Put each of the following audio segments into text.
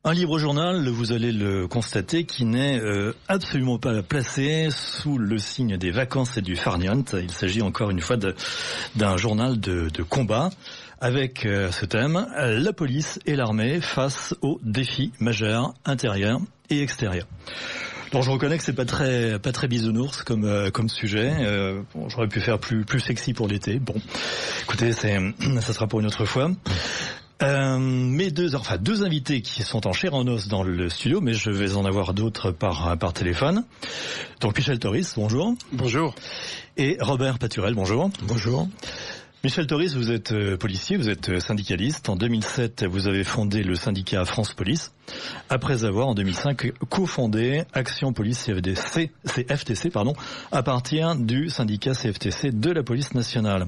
Un libre journal, vous allez le constater, qui n'est absolument pas placé sous le signe des vacances et du farniente. Il s'agit encore une fois d'un journal de combat avec ce thème, la police et l'armée face aux défis majeurs intérieurs et extérieurs. Alors je reconnais que c'est pas très bisounours comme sujet. J'aurais pu faire plus sexy pour l'été. Bon, écoutez, ça sera pour une autre fois. Mes deux invités qui sont en chair en os dans le studio, mais je vais en avoir d'autres par téléphone. Donc Michel Toris, bonjour. Bonjour. Et Robert Paturel, bonjour. Bonjour. Michel Toris, vous êtes policier, vous êtes syndicaliste. En 2007, vous avez fondé le syndicat France Police, après avoir en 2005 cofondé Action Police CFTC, à partir du syndicat CFTC de la police nationale.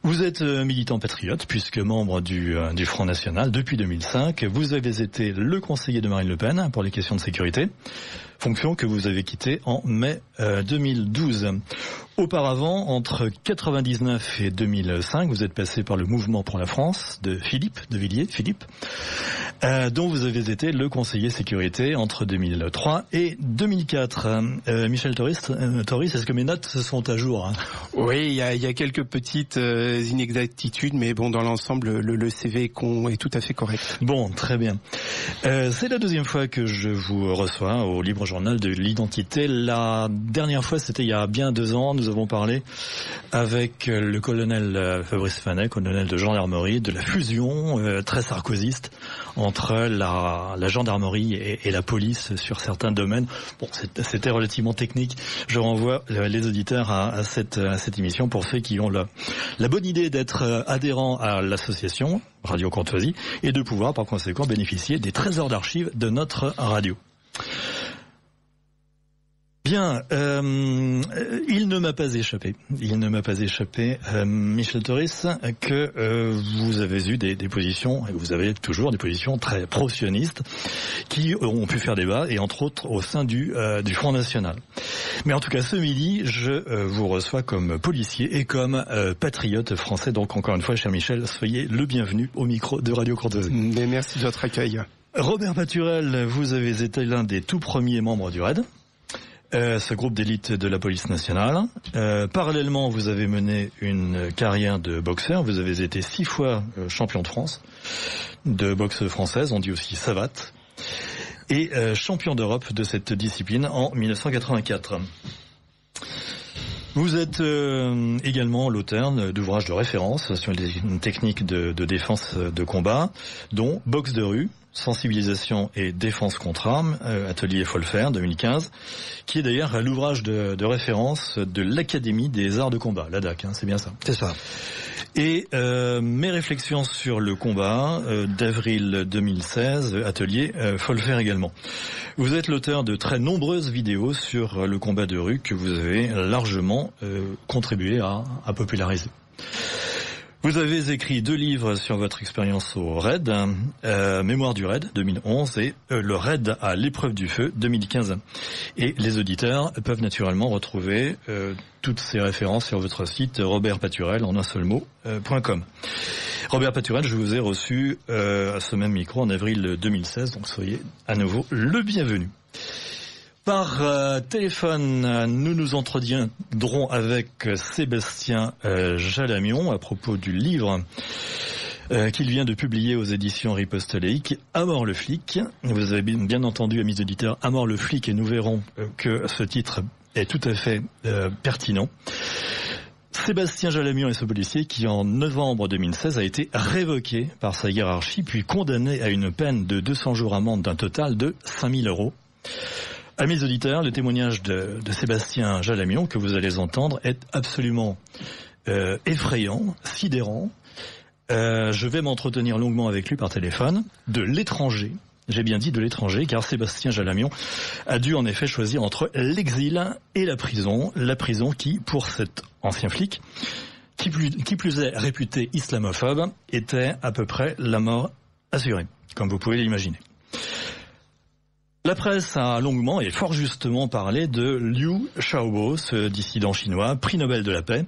Vous êtes militant patriote, puisque membre du Front National depuis 2005. Vous avez été le conseiller de Marine Le Pen pour les questions de sécurité, fonction que vous avez quittée en mai 2012. Auparavant, entre 1999 et 2005, vous êtes passé par le Mouvement pour la France de Philippe de Villiers, dont vous avez été le conseiller sécurité entre 2003 et 2004. Michel Toris, est-ce que mes notes sont à jour, hein? Oui, il y a quelques petites inexactitudes, mais bon, dans l'ensemble, le CV est tout à fait correct. Bon, très bien. C'est la deuxième fois que je vous reçois au Libre Journal de l'Identité. La dernière fois, c'était il y a bien 2 ans. Nous avons parlé avec le colonel Fabrice Fanet, colonel de gendarmerie, de la fusion très sarkozyste entre la gendarmerie et la police sur certains domaines. Bon, c'était relativement technique. Je renvoie les auditeurs à cette émission pour ceux qui ont la bonne idée d'être adhérents à l'association Radio Courtoisie et de pouvoir par conséquent bénéficier des trésors d'archives de notre radio. Bien, il ne m'a pas échappé, Michel Toris, que vous avez eu des positions, et vous avez toujours des positions très pro-sionistes, qui ont pu faire débat, et entre autres au sein du Front National. Mais en tout cas, ce midi, je vous reçois comme policier et comme patriote français. Donc encore une fois, cher Michel, soyez le bienvenu au micro de Radio Courtoisie. Merci de votre accueil. Robert Paturel, vous avez été l'un des tout premiers membres du RAID. Ce groupe d'élite de la police nationale. Parallèlement, vous avez mené une carrière de boxeur. Vous avez été 6 fois champion de France de boxe française, on dit aussi savate, et champion d'Europe de cette discipline en 1984. Vous êtes également l'auteur d'ouvrages de référence sur les techniques de défense de combat, dont Boxe de rue, sensibilisation et défense contre armes, atelier Folfer 2015, qui est d'ailleurs l'ouvrage de référence de l'Académie des arts de combat, l'ADAC, c'est bien ça. C'est ça. Et mes réflexions sur le combat d'avril 2016, atelier Folfer également. Vous êtes l'auteur de très nombreuses vidéos sur le combat de rue que vous avez largement contribué à populariser. Vous avez écrit 2 livres sur votre expérience au RAID, Mémoire du RAID 2011 et le RAID à l'épreuve du feu 2015. Et les auditeurs peuvent naturellement retrouver toutes ces références sur votre site robertpaturel en un seul mot.com. Robert Paturel, je vous ai reçu à ce même micro en avril 2016, donc soyez à nouveau le bienvenu. Par téléphone, nous entretiendrons avec Sébastien Jalamion à propos du livre qu'il vient de publier aux éditions Riposte Laïque, À mort le flic. Vous avez bien entendu, amis auditeurs, À mort le flic, et nous verrons que ce titre est tout à fait pertinent. Sébastien Jalamion est ce policier qui, en novembre 2016, a été révoqué par sa hiérarchie, puis condamné à une peine de 200 jours amende d'un total de 5 000 €. Amis auditeurs, le témoignage de Sébastien Jalamion que vous allez entendre est absolument effrayant, sidérant. Je vais m'entretenir longuement avec lui par téléphone de l'étranger. J'ai bien dit de l'étranger, car Sébastien Jalamion a dû en effet choisir entre l'exil et la prison qui, pour cet ancien flic, qui plus est réputé islamophobe, était à peu près la mort assurée, comme vous pouvez l'imaginer. La presse a longuement et fort justement parlé de Liu Xiaobo, ce dissident chinois, prix Nobel de la paix,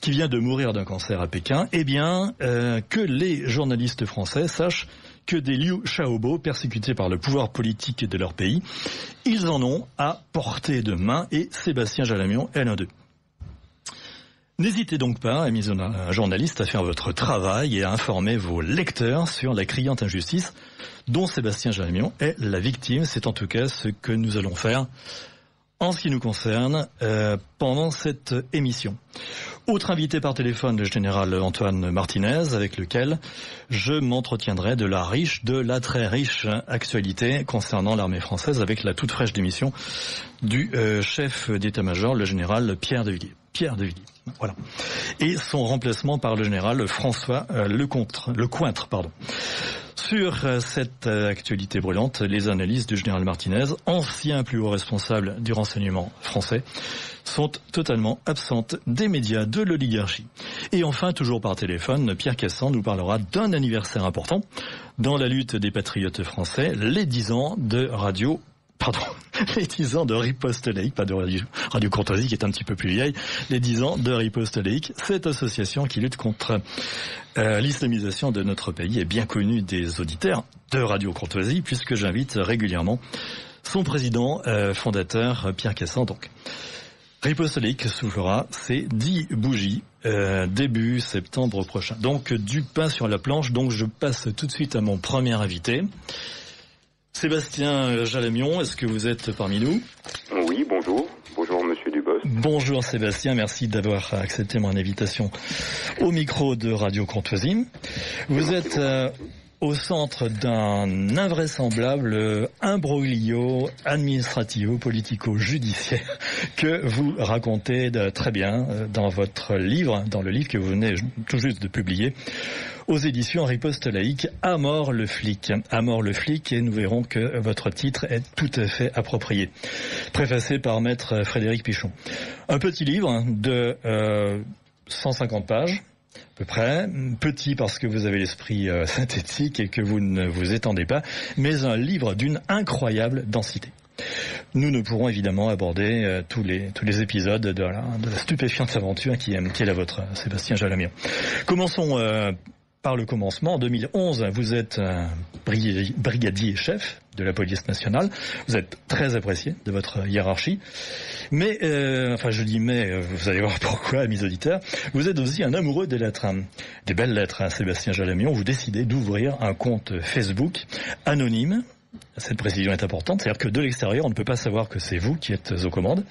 qui vient de mourir d'un cancer à Pékin. Eh bien, que les journalistes français sachent que des Liu Xiaobo persécutés par le pouvoir politique de leur pays. Ils en ont à portée de main et Sébastien Jalamion est l'un d'eux. N'hésitez donc pas, amis journalistes, à faire votre travail et à informer vos lecteurs sur la criante injustice dont Sébastien Jalamion est la victime. C'est en tout cas ce que nous allons faire en ce qui nous concerne pendant cette émission. Autre invité par téléphone, le général Antoine Martinez, avec lequel je m'entretiendrai de la très riche actualité concernant l'armée française avec la toute fraîche démission du chef d'état-major, le général Pierre de Villiers. Voilà. Et son remplacement par le général François Lecointre. Sur cette actualité brûlante, les analyses du général Martinez, ancien plus haut responsable du renseignement français, sont totalement absentes des médias de l'oligarchie. Et enfin, toujours par téléphone, Pierre Cassand nous parlera d'un anniversaire important dans la lutte des patriotes français, les 10 ans de Riposte Laïque, pas de Radio Courtoisie qui est un petit peu plus vieille, les 10 ans de Riposte Laïque, cette association qui lutte contre l'islamisation de notre pays est bien connue des auditeurs de Radio Courtoisie puisque j'invite régulièrement son président fondateur Pierre Cassand. Donc, Riposte Laïque soufflera ses 10 bougies début septembre prochain. Donc du pain sur la planche, donc je passe tout de suite à mon premier invité. Sébastien Jalamion, est-ce que vous êtes parmi nous ? Oui, bonjour. Bonjour Monsieur Dubos. Bonjour Sébastien, merci d'avoir accepté mon invitation au micro de Radio Courtoisie. Vous êtes au centre d'un invraisemblable imbroglio administrativo-politico-judiciaire que vous racontez très bien dans votre livre, dans le livre que vous venez tout juste de publier aux éditions Riposte Laïque, À mort le flic. À mort le flic, et nous verrons que votre titre est tout à fait approprié. Préfacé par maître Frédéric Pichon. Un petit livre de 150 pages, à peu près. Petit parce que vous avez l'esprit synthétique et que vous ne vous étendez pas, mais un livre d'une incroyable densité. Nous ne pourrons évidemment aborder tous les épisodes de la stupéfiante aventure qui est la vôtre, Sébastien Jalamion. Commençons par le commencement. En 2011, vous êtes brigadier chef de la police nationale. Vous êtes très apprécié de votre hiérarchie. Mais, vous allez voir pourquoi, amis auditeurs, vous êtes aussi un amoureux des lettres. Des belles lettres, Sébastien Jalamion. Vous décidez d'ouvrir un compte Facebook anonyme. Cette précision est importante. C'est-à-dire que de l'extérieur, on ne peut pas savoir que c'est vous qui êtes aux commandes.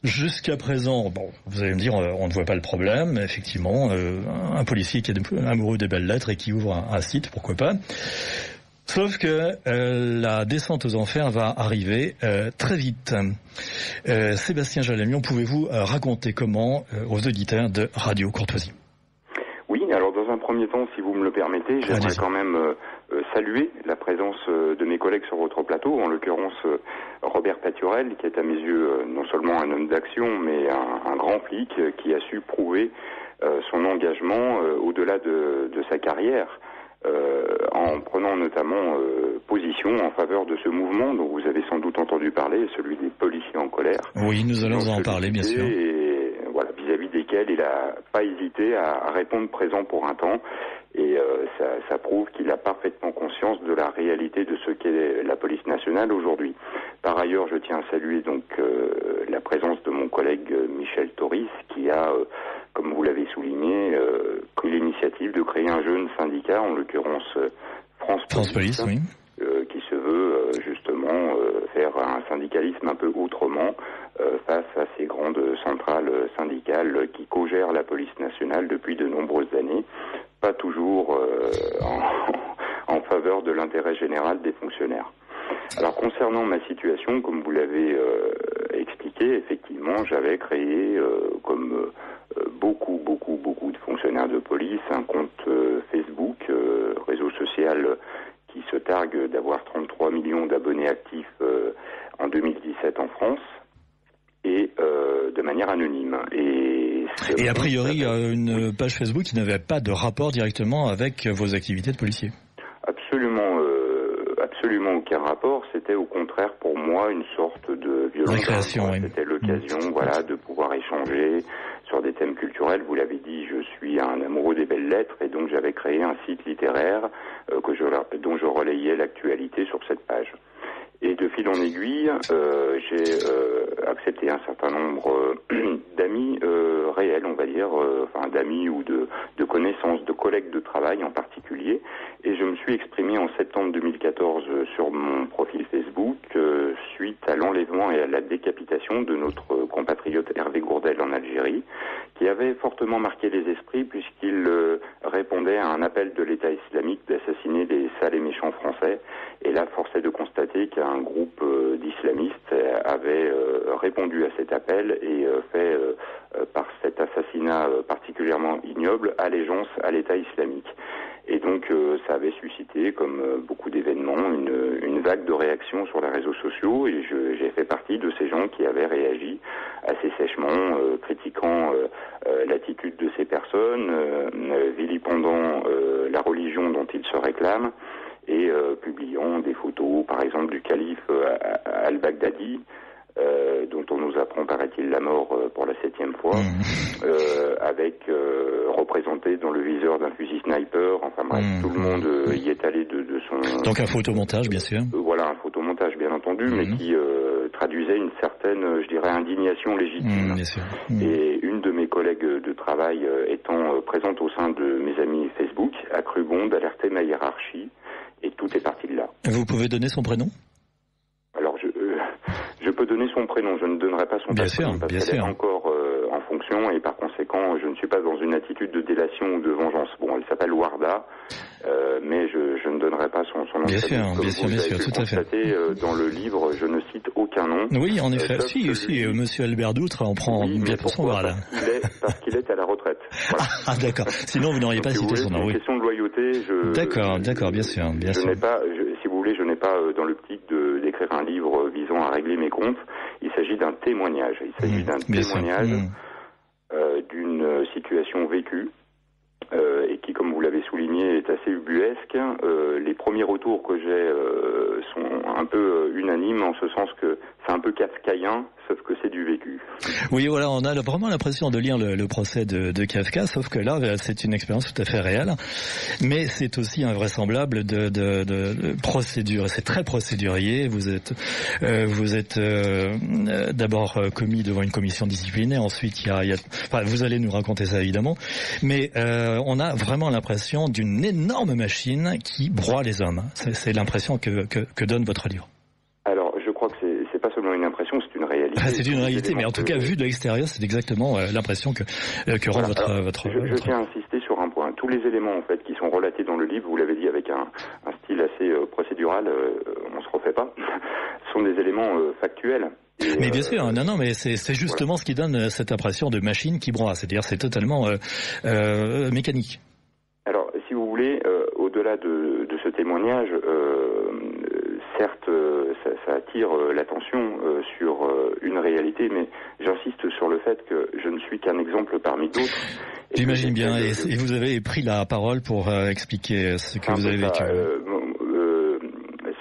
Jusqu'à présent, vous allez me dire, on ne voit pas le problème. Effectivement, un policier qui est amoureux des belles lettres et qui ouvre un site, pourquoi pas. Sauf que la descente aux enfers va arriver très vite. Sébastien Jalamion, pouvez-vous raconter comment aux auditeurs de Radio Courtoisie ? Oui, alors dans un premier temps, si vous me le permettez, j'aimerais quand même saluer la présence de mes collègues sur votre plateau, en l'occurrence Robert Paturel, qui est à mes yeux non seulement un homme d'action, mais un grand flic qui a su prouver son engagement au-delà de sa carrière, en prenant notamment position en faveur de ce mouvement dont vous avez sans doute entendu parler, celui des policiers en colère. Oui, nous allons en parler, bien sûr. Et voilà, vis-à-vis desquels il n'a pas hésité à répondre présent pour un temps. Et ça prouve qu'il a parfaitement conscience de la réalité de ce qu'est la police nationale aujourd'hui. Par ailleurs, je tiens à saluer donc la présence de mon collègue Michel Toris, qui a, comme vous l'avez souligné, pris l'initiative de créer un jeune syndicat, en l'occurrence France Police, oui. Qui se veut justement faire un syndicalisme un peu autrement face à ces grandes centrales syndicales qui co-gèrent la police nationale depuis de nombreuses années, pas toujours en faveur de l'intérêt général des fonctionnaires. Alors concernant ma situation, comme vous l'avez expliqué, effectivement, j'avais créé, comme beaucoup de fonctionnaires de police, un compte Facebook, réseau social qui se targue d'avoir 33 millions d'abonnés actifs en 2017 en France, et de manière anonyme. Et a priori, une page Facebook qui n'avait pas de rapport directement avec vos activités de policier. Absolument aucun rapport. C'était au contraire pour moi une sorte de violence. Récréation, oui. C'était l'occasion, de pouvoir échanger sur des thèmes culturels. Vous l'avez dit, je suis un amoureux des belles lettres et donc j'avais créé un site littéraire dont je relayais l'actualité sur cette page. Et de fil en aiguille, j'ai accepté un certain nombre d'amis réels, on va dire, d'amis ou de connaissances, de collègues de travail en particulier. Et je me suis exprimé en septembre 2014 sur mon profil Facebook suite à l'enlèvement et à la décapitation de notre compatriote Hervé Gourdel en Algérie, qui avait fortement marqué les esprits puisqu'il répondait à un appel de l'État islamique d'assassiner des sales et méchants Français. Et là, force est de constater qu'un groupe d'islamistes avait répondu à cet appel et fait, par cet assassinat particulièrement ignoble, allégeance à l'État islamique. Et donc, ça avait suscité, comme beaucoup d'événements, une vague de réactions sur les réseaux sociaux. Et j'ai fait partie de ces gens qui avaient réagi assez sèchement, critiquant l'attitude de ces personnes, vilipendant la religion dont ils se réclament, et publiant des photos, par exemple, du calife al-Baghdadi, dont on nous apprend, paraît-il, la mort pour la 7e fois, avec représenté dans le viseur d'un fusil sniper. Enfin bref, tout le monde y est allé de son... Donc un photomontage, bien sûr. Voilà, un photomontage, bien entendu, mais qui traduisait une certaine, je dirais, indignation légitime. Bien sûr. Et une de mes collègues de travail étant présente au sein de mes amis Facebook, a cru bon d'alerter ma hiérarchie, et tout est parti de là. Vous pouvez donner son prénom ? Alors, je peux donner son prénom, je ne donnerai pas son prénom parce qu'elle est encore en fonction et par conséquent, je ne suis pas dans une attitude de délation ou de vengeance. Bon, elle s'appelle Warda, mais je ne donnerai pas son nom. Bien sûr, tout à fait. Dans le livre, je ne cite aucun nom. Oui, en effet. Si, Monsieur Albert Doutre, on prend bien pour son Warda. Parce qu'il est à la retraite. Voilà. Ah, d'accord. Sinon, vous n'auriez pas cité son nom. C'est une question de loyauté. D'accord, bien sûr. Si vous voulez, je n'ai pas dans l'optique d'écrire un livre visant à régler mes comptes. Il s'agit d'un témoignage. Il s'agit d'un témoignage d'une situation vécue et qui, comme vous l'avez souligné, est assez ubuesque. Les premiers retours que j'ai sont un peu unanimes, en ce sens que c'est un peu kafkaïen, sauf que c'est du vécu. Oui, voilà, on a vraiment l'impression de lire le procès de Kafka, sauf que là, c'est une expérience tout à fait réelle. Mais c'est aussi invraisemblable de procédure. C'est très procédurier. Vous êtes d'abord commis devant une commission disciplinaire. Ensuite, vous allez nous raconter ça évidemment. Mais on a vraiment l'impression d'une énorme machine qui broie les hommes. C'est l'impression que donne votre livre. Alors, je crois que c'est pas seulement une impression, c'est une réalité. C'est une réalité, mais en tout cas, vu de l'extérieur, c'est exactement l'impression que rend votre... Je tiens à insister sur un point. Tous les éléments, en fait, qui sont relatés dans le livre, vous l'avez dit avec un style assez procédural, on se refait pas, sont des éléments factuels. Mais bien sûr, non, mais c'est justement ce qui donne cette impression de machine qui broie. C'est-à-dire, c'est totalement mécanique. Alors, si vous voulez, au-delà de ce témoignage, certes, ça attire l'attention sur une réalité, mais j'insiste sur le fait que je ne suis qu'un exemple parmi d'autres. J'imagine bien, et vous avez pris la parole pour expliquer ce que vous avez vécu.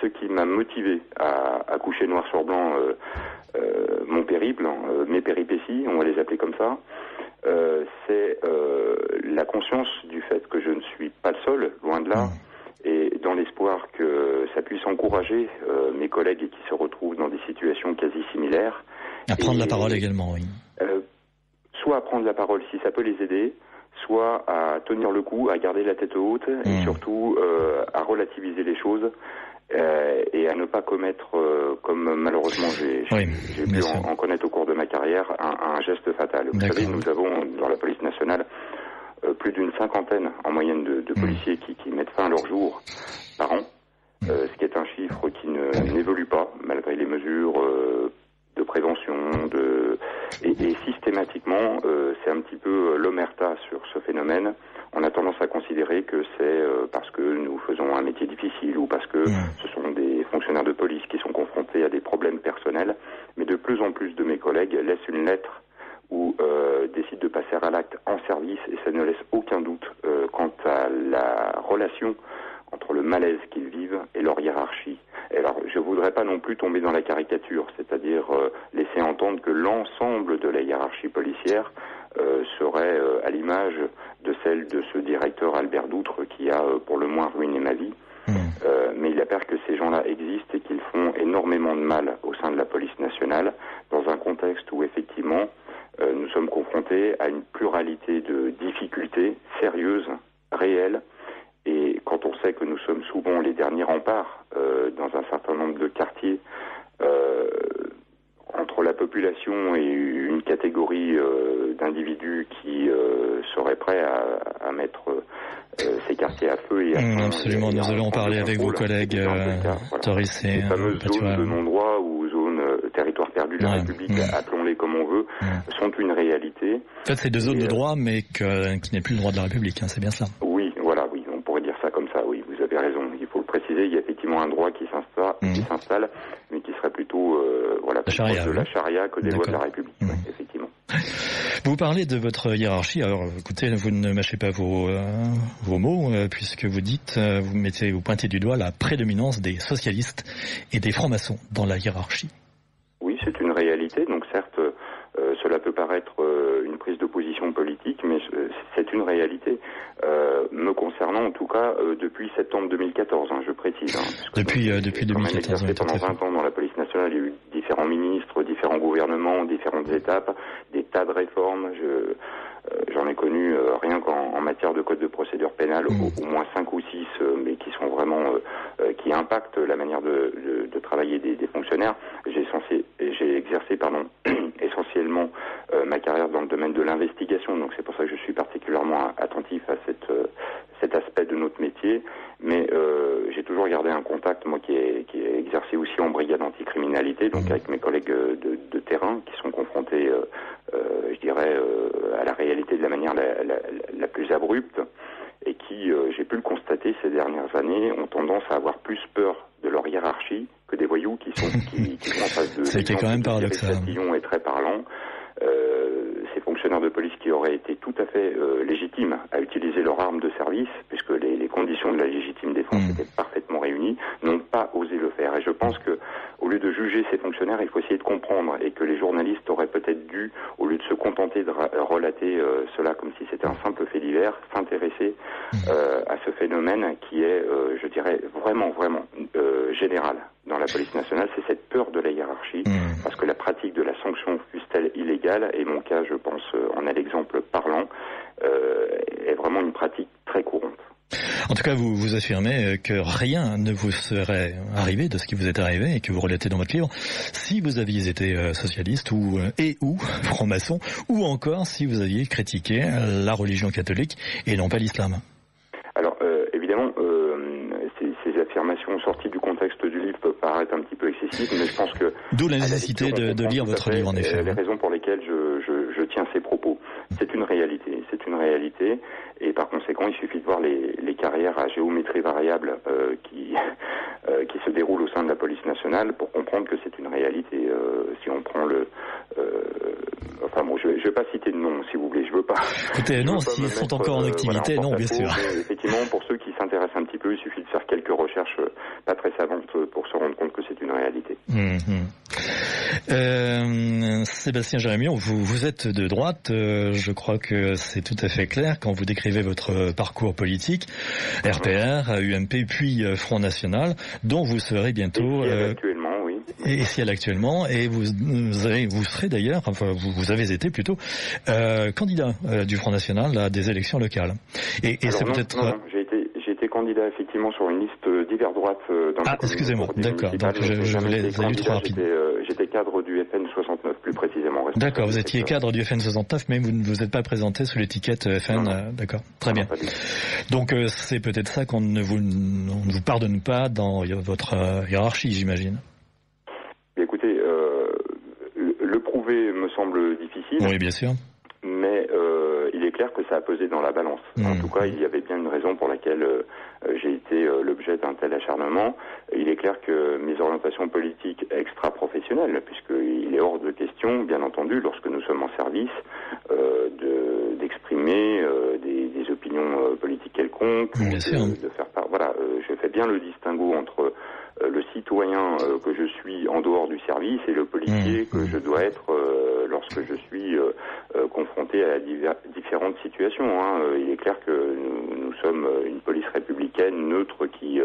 Ce qui m'a motivé à coucher noir sur blanc mon périple, mes péripéties, on va les appeler comme ça, c'est la conscience du fait que je ne suis pas le seul, loin de là, et dans l'espoir que ça puisse encourager mes collègues qui se retrouvent dans des situations quasi similaires. À prendre la parole également, oui. Soit à prendre la parole si ça peut les aider, soit à tenir le coup, à garder la tête haute, et surtout à relativiser les choses. Et à ne pas commettre, comme malheureusement j'ai pu en connaître au cours de ma carrière, un geste fatal. Vous savez, nous avons dans la police nationale plus d'une 50aine en moyenne de policiers qui mettent fin à leur jour par an, ce qui est un chiffre qui n'évolue pas malgré les mesures de prévention, et systématiquement c'est un petit peu l'omerta sur ce phénomène. On a tendance à considérer que c'est parce que nous faisons un métier difficile ou parce que ce sont des fonctionnaires de police qui sont confrontés à des problèmes personnels. Mais de plus en plus de mes collègues laissent une lettre ou décident de passer à l'acte en service, et ça ne laisse aucun doute quant à la relation entre le malaise qu'ils vivent et leur hiérarchie. Et alors, je ne voudrais pas non plus tomber dans la caricature, c'est-à-dire laisser entendre que l'ensemble de la hiérarchie policière serait à l'image de celle de ce directeur Albert Doutre qui a pour le moins ruiné ma vie. Mais il apparaît que ces gens-là existent et qu'ils font énormément de mal au sein de la police nationale, dans un contexte où effectivement nous sommes confrontés à une pluralité de difficultés sérieuses, réelles, et quand on sait que nous sommes souvent les derniers remparts dans un certain nombre de quartiers, entre la population et une catégorie d'individus qui seraient prêts à mettre ces quartiers à feu et à fond. Absolument, nous allons en parler avec vos collègues Toris et les fameuses zones de non-droit ou zones territoires perdus de la République, appelons-les comme on veut, sont une réalité. En fait, c'est des zones de droit, mais qui n'est plus le droit de la République, hein, c'est bien cela. Oui, voilà, oui, on pourrait dire ça comme ça, oui, vous avez raison. Il faut le préciser, il y a effectivement un droit qui s'installe, mais qui serait plutôt la charia, de la charia que des lois de la République, effectivement. Vous parlez de votre hiérarchie. Alors, écoutez, vous ne mâchez pas vos mots, puisque vous dites, vous pointez du doigt la prédominance des socialistes et des francs-maçons dans la hiérarchie. Oui, c'est une réalité. Donc, certes, cela peut paraître une prise de position politique, mais c'est une réalité. Me concernant, en tout cas, depuis septembre 2014, je précise. Depuis 2014. Pendant 20 ans dans la police nationale, il y a eu différents ministres, différents gouvernements, différentes étapes, des tas de réformes. J'en ai connu rien qu'en matière de code de procédure pénale, au moins 5 ou 6, mais qui sont vraiment qui impactent la manière de travailler des fonctionnaires. J'ai exercé essentiellement ma carrière dans le domaine de l'investigation, donc c'est pour ça que je suis particulièrement attentif à cet aspect de notre métier. Mais j'ai toujours gardé un contact, moi qui ai exercé aussi en brigade anticriminalité, donc avec mes collègues de terrain qui sont confrontés, je dirais, à la réalité de la manière la plus abrupte, et qui, j'ai pu le constater ces dernières années, ont tendance à avoir plus peur de leur hiérarchie que des voyous qui sont en face de. C'était quand même paradoxal. Est très parlant. Ces fonctionnaires de police qui auraient été tout à fait légitimes à utiliser leur arme de service, puisque les conditions de la légitime défense étaient parfaitement réunies, n'ont pas osé le faire. Et je pense que, au lieu de juger ces fonctionnaires, il faut essayer de comprendre, et que les journalistes auraient peut-être dû, au lieu de se contenter de relater cela comme si c'était un simple fait divers, s'intéresser à ce phénomène qui est, je dirais, vraiment général dans la police nationale. C'est cette peur de la hiérarchie, parce que la pratique de la sanction, fût-elle illégale, et mon cas, je pense, en est l'exemple parlant, est vraiment une pratique très courante. En tout cas, vous affirmez que rien ne vous serait arrivé de ce qui vous est arrivé et que vous relatez dans votre livre si vous aviez été socialiste ou franc-maçon, ou encore si vous aviez critiqué la religion catholique et non pas l'islam. Alors, évidemment, ces affirmations sorties du contexte du livre peuvent paraître un petit peu excessives, mais je pense que... D'où la nécessité de lire votre livre, en effet. Les raisons pour lesquelles je tiens ces propos. C'est une réalité, et par conséquent, il suffit de voir les carrières à géométrie variable qui se déroulent au sein de la police nationale pour comprendre que c'est une réalité. Si on prend je vais pas citer de nom, si vous voulez, je veux pas. Écoutez, non, s'ils sont encore en activité, non, bien sûr. Mais effectivement, pour ceux qui s'intéressent un petit peu, il suffit de faire quelques recherches pas très savantes pour se rendre compte que c'est une réalité. Sébastien Jérémion, vous êtes de droite, je crois que c'est tout à fait clair quand vous décrivez votre parcours politique, RPR, UMP, puis Front National, dont vous serez bientôt... actuellement, oui. Et Ciel actuellement, et vous serez d'ailleurs, enfin vous avez été plutôt, candidat du Front National à des élections locales. Et c'est peut-être... Non, j'ai été candidat effectivement sur une liste d'hiver droite dans la excusez-moi, d'accord, donc je voulais aller trop rapide. J'étais cadre du FN 69 plus précisément. D'accord, vous étiez cadre du FN 69, mais vous ne vous êtes pas présenté sous l'étiquette FN, d'accord, très bien. Donc c'est peut-être ça qu'on ne vous pardonne pas dans votre hiérarchie, j'imagine. Écoutez, le prouver me semble difficile. Oui, bien sûr. Mais il est clair que ça a pesé dans la balance. En tout cas, il y avait bien une raison pour laquelle j'ai été l'objet d'un tel acharnement. Il est clair que mes orientations politiques extra-professionnelles, puisqu'il est hors de question, bien entendu, lorsque nous sommes en service, d'exprimer des opinions politiques quelconques, de faire part. Voilà, je fais bien le distinguo entre le citoyen que je suis en dehors du service et le policier que je dois être lorsque que je suis confronté à différentes situations. Il est clair que nous sommes une police républicaine neutre qui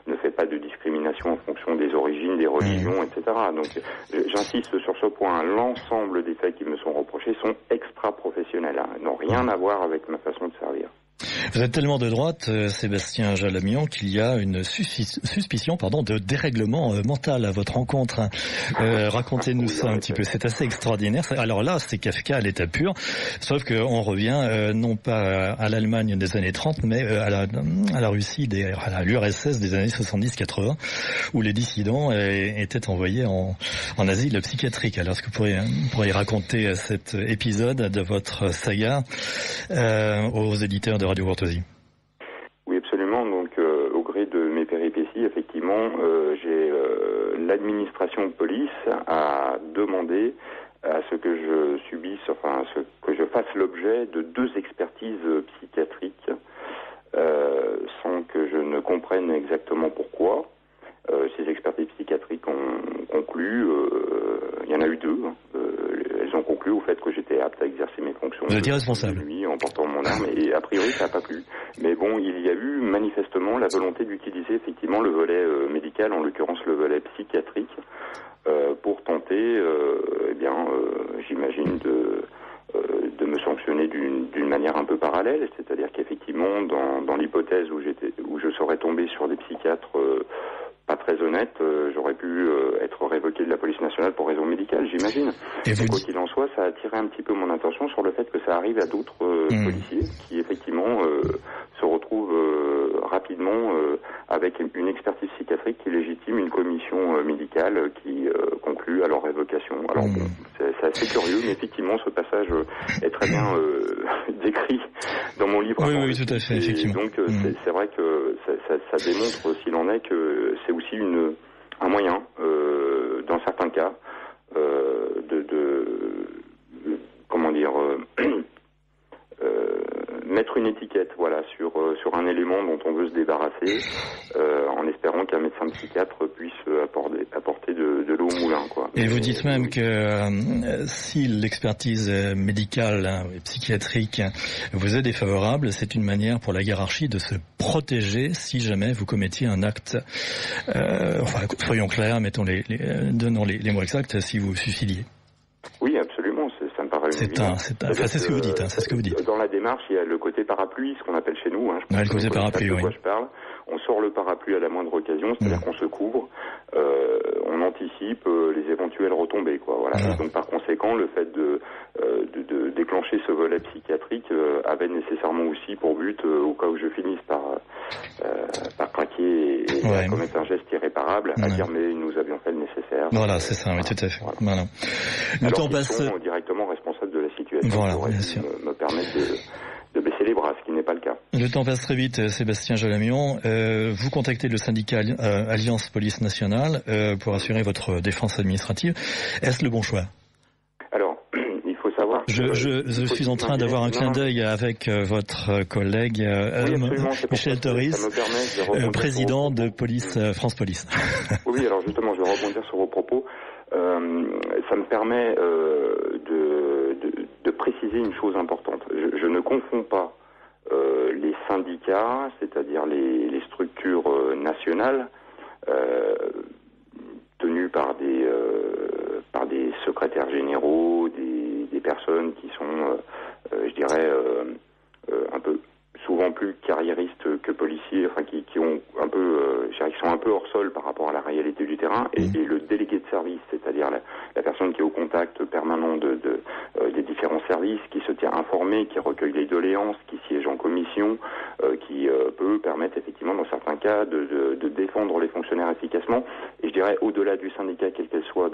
ne fait pas de discrimination en fonction des origines, des religions, etc. Donc j'insiste sur ce point. L'ensemble des faits qui me sont reprochés sont extra-professionnels, n'ont rien à voir avec ma façon de servir. Vous êtes tellement de droite, Sébastien Jalamian, qu'il y a une suspicion de dérèglement mental à votre rencontre. Racontez-nous ça un petit peu, c'est assez extraordinaire. Alors là, c'est Kafka à l'état pur, sauf qu'on revient non pas à l'Allemagne des années 30, mais à la Russie, à l'URSS des années 70-80, où les dissidents étaient envoyés en asile psychiatrique. Alors est-ce que vous pourriez raconter cet épisode de votre saga aux éditeurs de Radio Courtoisie? Oui, absolument. Donc, au gré de mes péripéties, effectivement, l'administration de police a demandé à ce que je subisse, à ce que je fasse l'objet de 2 expertises psychiatriques, sans que je ne comprenne exactement pourquoi. Ces expertises psychiatriques ont conclu, il y en a eu 2, elles ont conclu au fait que j'étais apte à exercer mes fonctions. Vous êtes irresponsable. De nuit en portant mon arme, et a priori ça n'a pas plu. Mais bon, il y a eu manifestement la volonté d'utiliser effectivement le volet médical, en l'occurrence le volet psychiatrique, pour tenter, j'imagine, de me sanctionner d'une manière un peu parallèle, c'est-à-dire qu'effectivement, dans l'hypothèse où je serais tombé sur des psychiatres pas très honnêtes, j'aurais pu être révoqué de la police nationale pour raison médicale, j'imagine. Et quoi qu'il en soit, ça a attiré un petit peu mon attention sur le fait que ça arrive à d'autres policiers qui effectivement se retrouvent rapidement avec une expertise psychiatrique qui légitime une commission médicale qui conclut à leur révocation. Alors bon, c'est assez curieux, mais effectivement ce passage est très bien décrit dans mon livre. Oui, tout à fait, effectivement. Donc c'est vrai que ça démontre, s'il en est, que c'est aussi un moyen, dans certains cas, mettre une étiquette, sur un élément dont on veut se débarrasser, en espérant qu'un médecin psychiatre puisse apporter de l'eau au moulin, quoi. Et vous dites même que si l'expertise médicale et psychiatrique vous est défavorable, c'est une manière pour la hiérarchie de se protéger si jamais vous commettiez un acte, soyons clairs, donnons les mots exacts, si vous suicidiez. Oui, absolument, ça me paraît une évidence. C'est ce que vous dites, c'est ce que vous dites. Dans la démarche, il y a le côté parapluie, ce qu'on appelle chez nous. Le côté parapluie, oui. De quoi je parle. On sort le parapluie à la moindre occasion, c'est-à-dire qu'on se couvre, on anticipe les éventuelles retombées, quoi. Voilà. Donc par conséquent, le fait de déclencher ce volet psychiatrique avait nécessairement aussi pour but, au cas où je finisse par craquer et commettre un geste irréparable, à dire mais nous avions fait le nécessaire. Voilà, c'est ça, oui, tout à fait. Voilà. Le temps passe. Ils sont directement responsables de la situation. Voilà, bien sûr. Me permettre de baisser les bras, ce qui n'est pas le cas. Le temps passe très vite, Sébastien Jalamian. Vous contactez le syndicat Alliance Police Nationale pour assurer votre défense administrative. Est-ce le bon choix? Alors, il faut savoir... Je suis en train d'avoir un clin d'œil avec votre collègue Michel Toris, président de France Police. Oui, alors justement, je vais rebondir sur vos propos. Ça me permet de préciser une chose importante. Je ne confonds pas les syndicats, c'est-à-dire les structures nationales tenues par des secrétaires généraux, des personnes qui sont, je dirais, un peu souvent plus carriéristes que policiers, qui ont un peu, qui sont un peu hors sol par rapport à la réalité du terrain, et le délégué de service, c'est-à-dire la personne qui est au contact permanent des différents services, qui se tient informé, qui recueille les doléances, qui siège en commission, qui peut permettre effectivement dans certains cas de défendre les fonctionnaires efficacement. Et je dirais au-delà du syndicat, quel qu'il soit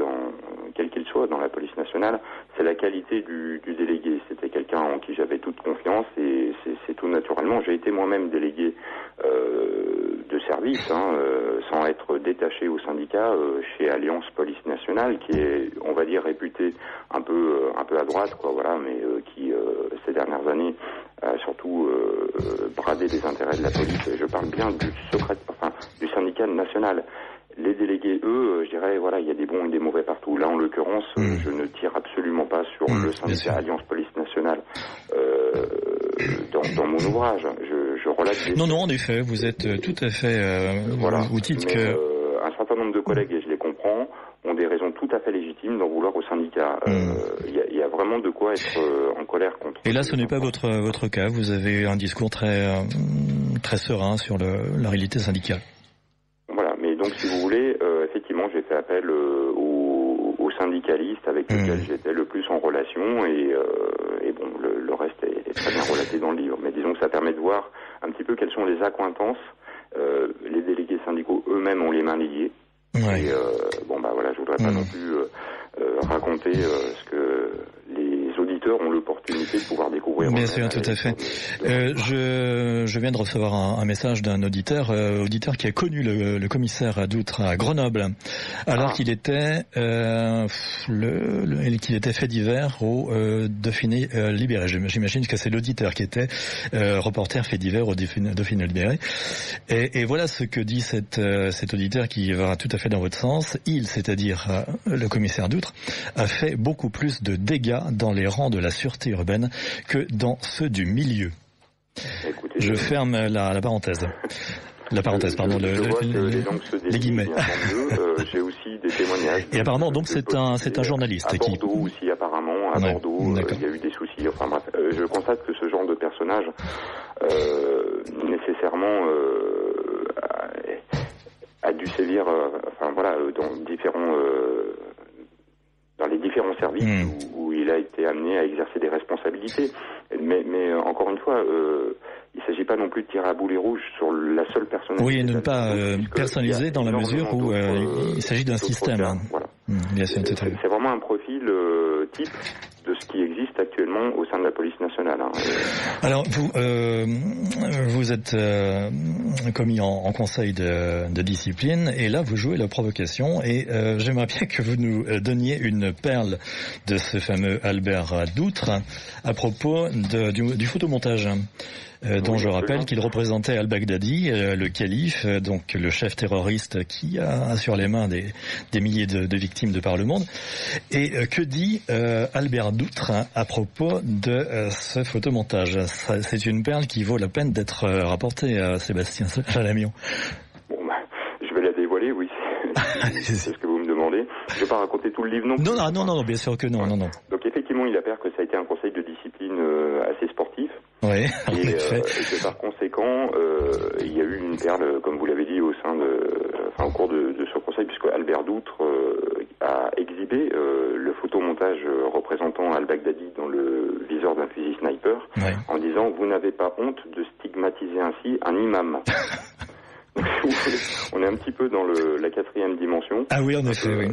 dans la police nationale, c'est la qualité du délégué. C'était quelqu'un en qui j'avais toute confiance, et c'est tout naturellement. J'ai été moi-même délégué de service, sans être détaché au syndicat, chez Alliance Police Nationale, qui est, on va dire, réputé un peu à droite, quoi, voilà, mais qui ces dernières années a surtout bradé les intérêts de la police. Et je parle bien du syndicat national. Les délégués, peu, je dirais, voilà, il y a des bons et des mauvais partout. Là, en l'occurrence, je ne tire absolument pas sur le syndicat Alliance Police Nationale dans mon ouvrage. Je relate des... Non, en effet, vous êtes tout à fait... voilà. Vous dites mais, que... un certain nombre de collègues, et je les comprends, ont des raisons tout à fait légitimes d'en vouloir au syndicat. Il y a vraiment de quoi être en colère contre... Et là, ce n'est pas votre cas. Vous avez un discours très serein sur la réalité syndicale. Voilà, mais donc si vous voulez, effectivement, j'ai fait appel aux syndicalistes avec lesquels j'étais le plus en relation, et bon, le reste est très bien relaté dans le livre. Mais disons que ça permet de voir un petit peu quelles sont les accointances. Les délégués syndicaux eux-mêmes ont les mains liées. Ouais. Et bon, bah voilà, je voudrais pas non plus raconter ce que les auditeurs ont l'opportunité de pouvoir découvrir. Bien sûr, tout à fait. Je viens de recevoir un message d'un auditeur qui a connu le commissaire Doutre à Grenoble, alors qu'il était qu'il était fait divers au Dauphiné Libéré. J'imagine que c'est l'auditeur qui était reporter fait divers au Dauphiné Libéré. Et voilà ce que dit cet auditeur qui va tout à fait dans votre sens. Il, c'est-à-dire le commissaire Doutre, a fait beaucoup plus de dégâts dans les rangs de la sûreté urbaine que dans ceux du milieu. Écoutez, je ferme la parenthèse. La parenthèse, pardon, les guillemets. J'ai aussi des témoignages. Et apparemment, donc, c'est un journaliste. À Bordeaux aussi, apparemment. À Bordeaux, il y a eu des soucis. Enfin bref, je constate que ce genre de personnage, nécessairement, a dû sévir, dans les différents services où il a été amené à exercer des responsabilités. Mais encore une fois, il ne s'agit pas non plus de tirer à boulet rouge sur la seule personnalité. Oui, et ne pas personnaliser dans la mesure où il s'agit d'un système. Voilà. Bien sûr, c'est vraiment un profil type de ce qui existe actuellement au sein de la police nationale. Alors, vous êtes commis en conseil de discipline, et là, vous jouez la provocation, et j'aimerais bien que vous nous donniez une perle de ce fameux Albert Doutre à propos du photomontage. Dont je rappelle qu'il représentait al-Baghdadi, le calife, donc le chef terroriste qui a sur les mains des milliers de victimes de par le monde. Et que dit Albert Doutre à propos de ce photomontage? C'est une perle qui vaut la peine d'être rapportée à Sébastien Jalamion. Bon, je vais la dévoiler, oui. C'est ce que vous me demandez. Je ne vais pas raconter tout le livre non plus. Non, bien sûr que non, ouais. non. Donc effectivement, il apparaît que ça a été un conseil de discipline assez sportif. Oui, et que par conséquent, il y a eu une perle, comme vous l'avez dit, au cours de ce conseil, puisque Albert Doutre a exhibé le photomontage représentant al-Baghdadi dans le viseur d'un fusil sniper, en disant « Vous n'avez pas honte de stigmatiser ainsi un imam ». On est un petit peu dans la quatrième dimension. Ah oui, en effet, oui.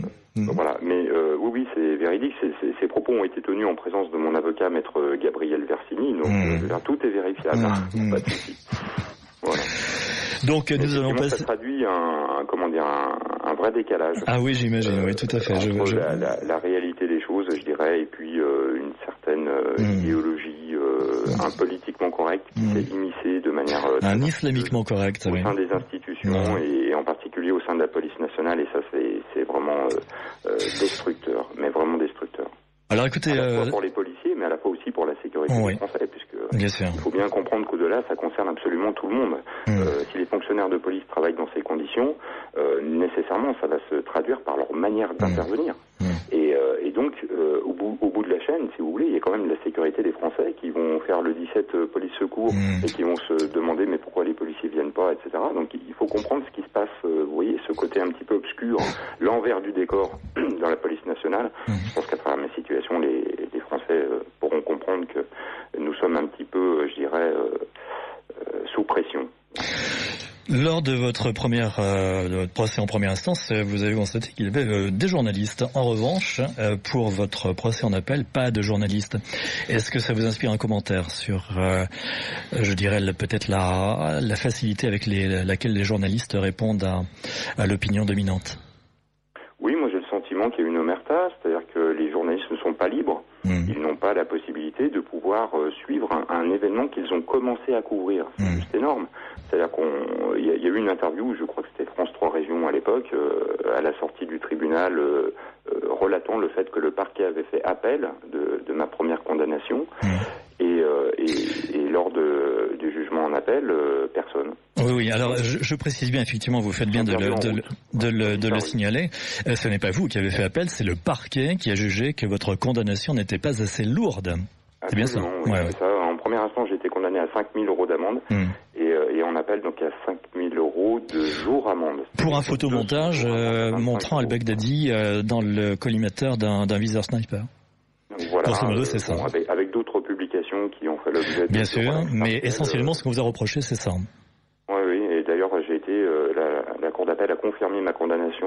Voilà, mais oui, c'est véridique. Ces propos ont été tenus en présence de mon avocat, maître Gabriel Versini, donc tout est vérifiable. Pas de souci. Voilà. Donc nous allons passer. Ça traduit un vrai décalage. Ah oui, j'imagine, oui, tout à fait. Entre la réalité des choses, je dirais, et puis une certaine idéologie politiquement correcte qui s'est immiscée de manière un islamiquement correct au sein des institutions et en particulier au sein de la police nationale, et ça c'est vraiment destructeur, mais vraiment destructeur. Alors écoutez, à la fois pour les policiers, mais à la fois aussi pour la sécurité des Français, puisque il faut bien comprendre qu'au-delà, ça concerne absolument tout le monde. Si les fonctionnaires de police travaillent dans ces conditions, nécessairement, ça va se traduire par leur manière d'intervenir. Et donc, au bout de la chaîne, si vous voulez, il y a quand même la sécurité des Français qui vont faire le 17 police secours et qui vont se demander mais pourquoi les policiers viennent pas, etc. Donc il faut comprendre ce qui se passe, vous voyez, ce côté un petit peu obscur, l'envers du décor dans la police nationale. Je pense qu'à travers mes situations, les Français pourront comprendre que nous sommes un petit peu, je dirais, sous pression. Lors de votre procès en première instance, vous avez constaté qu'il y avait des journalistes. En revanche, pour votre procès en appel, pas de journalistes. Est-ce que ça vous inspire un commentaire sur, je dirais, peut-être la facilité avec laquelle les journalistes répondent à l'opinion dominante? Oui, moi j'ai le sentiment qu'il y a une omerta, c'est-à-dire que les journalistes ne sont pas libres. Ils n'ont pas la possibilité de pouvoir suivre un événement qu'ils ont commencé à couvrir. C'est juste énorme. C'est-à-dire il y a eu une interview, je crois que c'était France 3 Régions à l'époque, à la sortie du tribunal, relatant le fait que le parquet avait fait appel de ma première condamnation. Et lors du jugement en appel, personne. Oui. Alors, je précise bien, effectivement, vous faites bien de le signaler. Ce n'est pas vous qui avez fait appel, c'est le parquet qui a jugé que votre condamnation n'était pas assez lourde. C'est bien ça. Oui, c'est ça. En premier instant, j'ai été condamné à 5 000 € d'amende et en appel donc à 5 000 € de jour amende. Pour un photomontage montrant al-Baghdadi dans le collimateur d'un viseur sniper. Voilà, grosso modo, c'est ça. Avec d'autres publications qui ont fait l'objet. Bien sûr, mais essentiellement, ce qu'on vous a reproché, c'est ça. Oui, et d'ailleurs, j'ai été la Cour d'appel a confirmé ma condamnation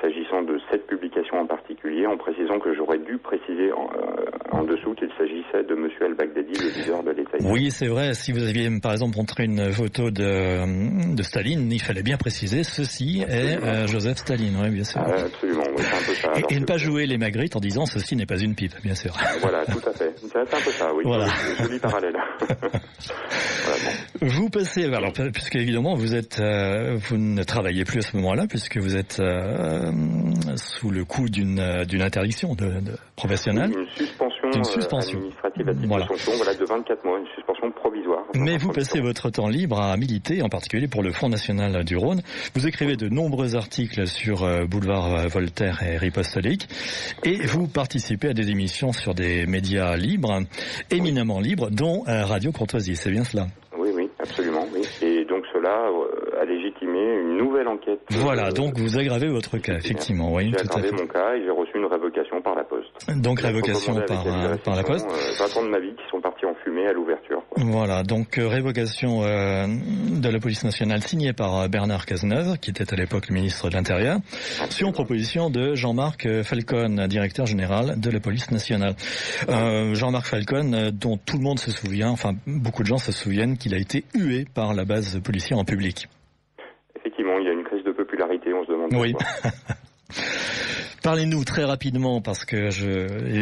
s'agissant de cette publication en particulier, en précisant que j'aurais dû préciser en dessous qu'il s'agissait de M. al-Baghdadi, le leader de l'État. Oui, c'est vrai. Si vous aviez, par exemple, montré une photo de Staline, il fallait bien préciser ceci est Joseph Staline. Oui, bien sûr. Absolument, oui, c'est un peu ça. Et ne pas jouer les Magritte en disant ceci n'est pas une pipe, bien sûr. Voilà, tout à fait. C'est un peu ça, oui. Voilà. Joli parallèle. Voilà, bon. Vous passez, alors, puisque évidemment vous ne travaillez plus à ce moment-là, puisque vous êtes sous le coup d'une interdiction professionnelle. Une suspension administrative à titre de sanction, de 24 mois, une suspension provisoire. Mais vous passez votre temps libre à militer, en particulier pour le Front National du Rhône. Vous écrivez de nombreux articles sur Boulevard Voltaire et Riposte-Lique, et vous participez à des émissions sur des médias libres, éminemment libres, dont Radio Courtoisie. C'est bien cela? Oui, absolument. Oui. Et donc cela a légitimé une nouvelle enquête. Voilà, donc vous aggravez votre cas, effectivement. Oui, j'ai tout à fait. aggravé mon cas et j'ai reçu une révocation par la poste. Donc révocation par la poste. 20 ans de ma vie qui sont partis en fumée à l'ouverture. Voilà, donc révocation de la police nationale signée par Bernard Cazeneuve, qui était à l'époque le ministre de l'Intérieur, sur proposition de Jean-Marc Falcon, directeur général de la police nationale. Jean-Marc Falcon, dont tout le monde se souvient, enfin beaucoup de gens se souviennent qu'il a été hué par la base policière en public. Effectivement, il y a une crise de popularité, on se demande pourquoi. Parlez-nous très rapidement, parce que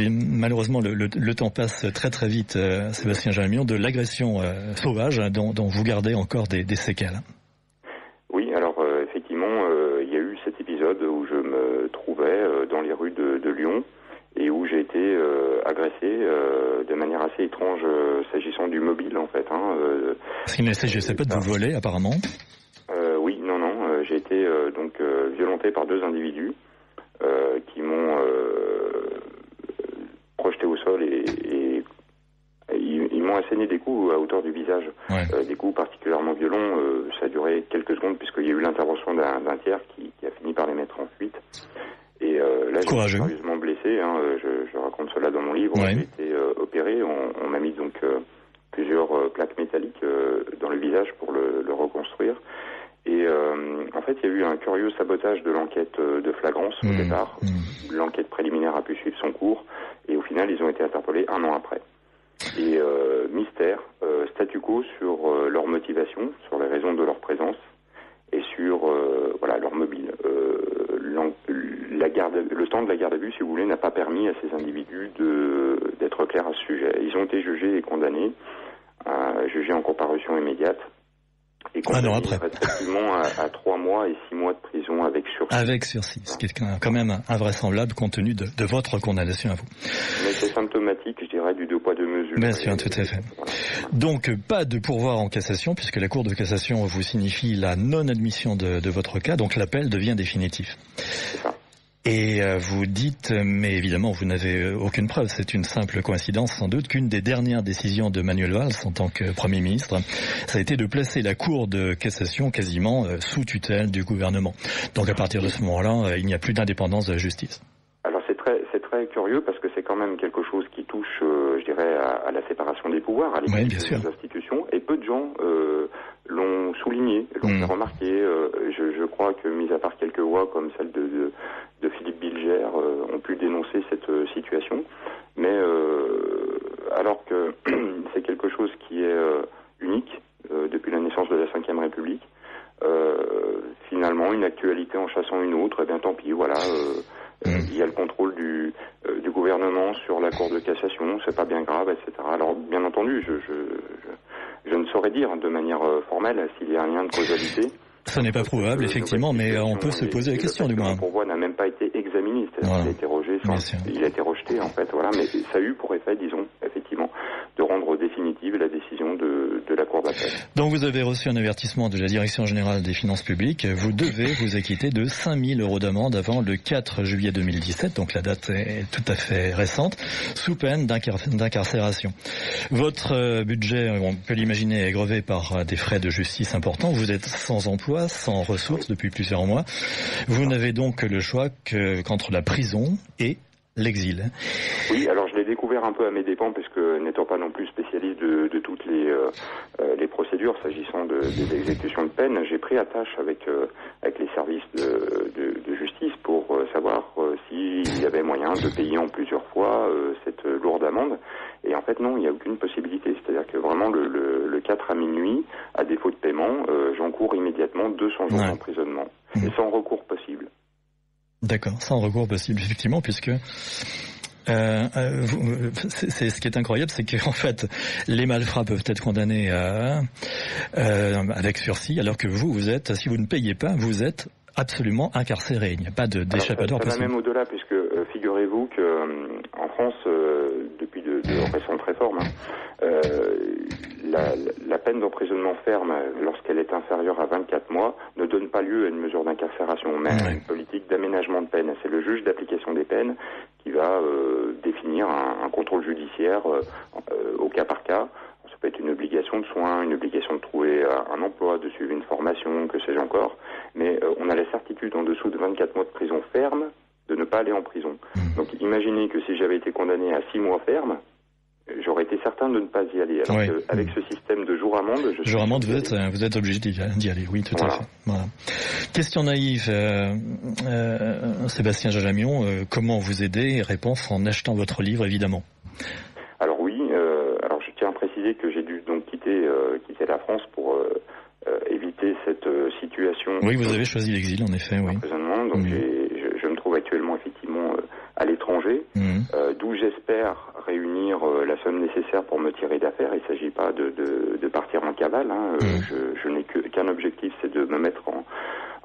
malheureusement le temps passe très très vite, Sébastien Jalmion, de l'agression sauvage dont vous gardez encore des séquelles. Oui, alors effectivement, il y a eu cet épisode où je me trouvais dans les rues de Lyon et où j'ai été agressé de manière assez étrange s'agissant du mobile en fait. Parce qu'il ne s'agissait pas de vous voler apparemment. Oui, non, j'ai été donc violenté par deux individus qui m'ont projeté au sol et ils m'ont asséné des coups à hauteur du visage, des coups particulièrement violents. Ça a duré quelques secondes puisqu'il y a eu l'intervention d'un tiers qui a fini par les mettre en fuite. Et là, j'ai été sérieusement blessé. Je raconte cela dans mon livre. J'ai été opéré. On m'a mis donc plusieurs plaques métalliques dans le visage pour le reconstruire. Et en fait, il y a eu un curieux sabotage de l'enquête de flagrance au départ. L'enquête préliminaire a pu suivre son cours et au final, ils ont été interpellés 1 an après. Et mystère, statu quo sur leur motivation, sur les raisons de leur présence et sur leur mobile. Le temps de la garde à vue, si vous voulez, n'a pas permis à ces individus d'être clairs à ce sujet. Ils ont été jugés et condamnés, jugés en comparution immédiate. Et condamné respectivement à 3 mois et 6 mois de prison avec sursis. Avec sursis, ce qui est quand même invraisemblable compte tenu de votre condamnation à vous. Mais c'est symptomatique, je dirais, du 2 poids 2 mesures. Bien sûr, tout à fait. Voilà. Donc, pas de pourvoi en cassation, puisque la Cour de cassation vous signifie la non-admission de votre cas, donc l'appel devient définitif. C'est ça. Et vous dites, mais évidemment vous n'avez aucune preuve, c'est une simple coïncidence sans doute, qu'une des dernières décisions de Manuel Valls en tant que Premier ministre, ça a été de placer la Cour de cassation quasiment sous tutelle du gouvernement. Donc à partir de ce moment-là, il n'y a plus d'indépendance de la justice. Alors c'est très curieux parce que c'est quand même quelque chose qui touche, je dirais, à la séparation des pouvoirs, à l'équilibre des institutions, et peu de gens l'ont souligné, l'ont fait remarquer. Je crois que, mis à part quelques voix comme celle de Philippe Bilger, ont pu dénoncer cette situation. Mais alors que c'est quelque chose qui est unique depuis la naissance de la Ve République, finalement, une actualité en chassant une autre, eh bien tant pis, voilà. Il y a le contrôle du gouvernement sur la Cour de cassation, c'est pas bien grave, etc. Alors, bien entendu, je ne saurais dire de manière formelle s'il y a un lien de causalité. Ça n'est pas probable, effectivement, mais on peut se poser la question du moins. Le pourvoi n'a même pas été examiné, c'est-à-dire qu'il a été rejeté en fait, voilà, mais ça a eu pour effet, disons, effectivement, de rendre définitive la décision de la Cour d'appel. Donc vous avez reçu un avertissement de la Direction générale des finances publiques, vous devez vous acquitter de 5 000 € d'amende avant le 4 juillet 2017, donc la date est tout à fait récente, sous peine d'incarcération. Votre budget, on peut l'imaginer, est grevé par des frais de justice importants, vous êtes sans emploi, sans ressources depuis plusieurs mois, vous n'avez donc le choix qu'entre la prison et l'exil. Oui, alors je l'ai découvert un peu à mes dépens, puisque n'étant pas non plus spécialiste de toutes les procédures s'agissant des exécutions de peine, j'ai pris attache avec les services de justice pour savoir s'il y avait moyen de payer en plusieurs fois cette lourde amende. Et en fait non, il n'y a aucune possibilité. C'est-à-dire que vraiment le 4 à minuit, à défaut de paiement, j'encours immédiatement 200 jours d'emprisonnement. Et sans recours possible. D'accord, sans recours possible, effectivement, puisque c'est ce qui est incroyable, c'est qu'en fait, les malfrats peuvent être condamnés avec sursis, alors que vous êtes, si vous ne payez pas, vous êtes absolument incarcéré. Il n'y a pas d'échappatoire possible. Ça va même au-delà, puisque figurez-vous que en France, depuis de récentes réformes, la peine d'emprisonnement ferme, lorsqu'elle est inférieure à 24 mois, ne donne pas lieu à une mesure d'incarcération, mais à une politique d'aménagement de peine. C'est le juge d'application des peines qui va définir un contrôle judiciaire au cas par cas. Ça peut être une obligation de soins, une obligation de trouver un emploi, de suivre une formation, que sais-je encore. Mais on a la certitude, en dessous de 24 mois de prison ferme, de ne pas aller en prison. Donc imaginez que si j'avais été condamné à 6 mois ferme, j'aurais été certain de ne pas y aller. Alors qu'avec ce système de jour-amende... Jour-amende, vous êtes obligé d'y aller, oui, tout à fait. Voilà. Question naïve, Sébastien Jajamion, comment vous aider? Réponse en achetant votre livre, évidemment. Alors oui, alors je tiens à préciser que j'ai dû donc quitter la France pour éviter cette situation... Oui, vous avez choisi l'exil, en effet, oui. Donc je me trouve actuellement, effectivement, à l'étranger, d'où j'espère réunir la somme nécessaire pour me tirer d'affaire. Il ne s'agit pas de partir en cavale. Je n'ai qu'un objectif, c'est de me mettre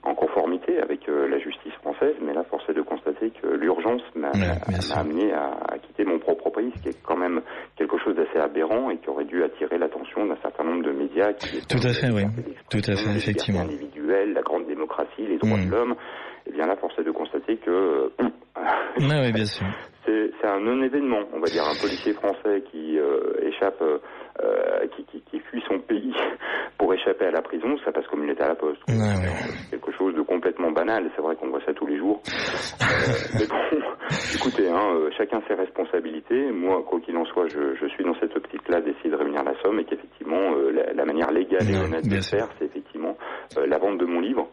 en conformité avec la justice française. Mais là, force est de constater que l'urgence m'a amené à quitter mon propre pays, ce qui est quand même quelque chose d'assez aberrant et qui aurait dû attirer l'attention d'un certain nombre de médias. Tout à fait, oui. Tout à fait, effectivement. La liberté individuelle, la grande démocratie, les droits de l'homme. Eh bien là, force est de constater que... oui, bien sûr. C'est un non-événement, on va dire, un policier français qui échappe, qui fuit son pays pour échapper à la prison, ça passe comme une lettre à la poste. C'est quelque chose de complètement banal, c'est vrai qu'on voit ça tous les jours. Mais bon, écoutez, chacun ses responsabilités. Moi, quoi qu'il en soit, je suis dans cette optique-là d'essayer de réunir la somme et qu'effectivement, la manière légale et honnête de le faire, c'est effectivement la vente de mon livre,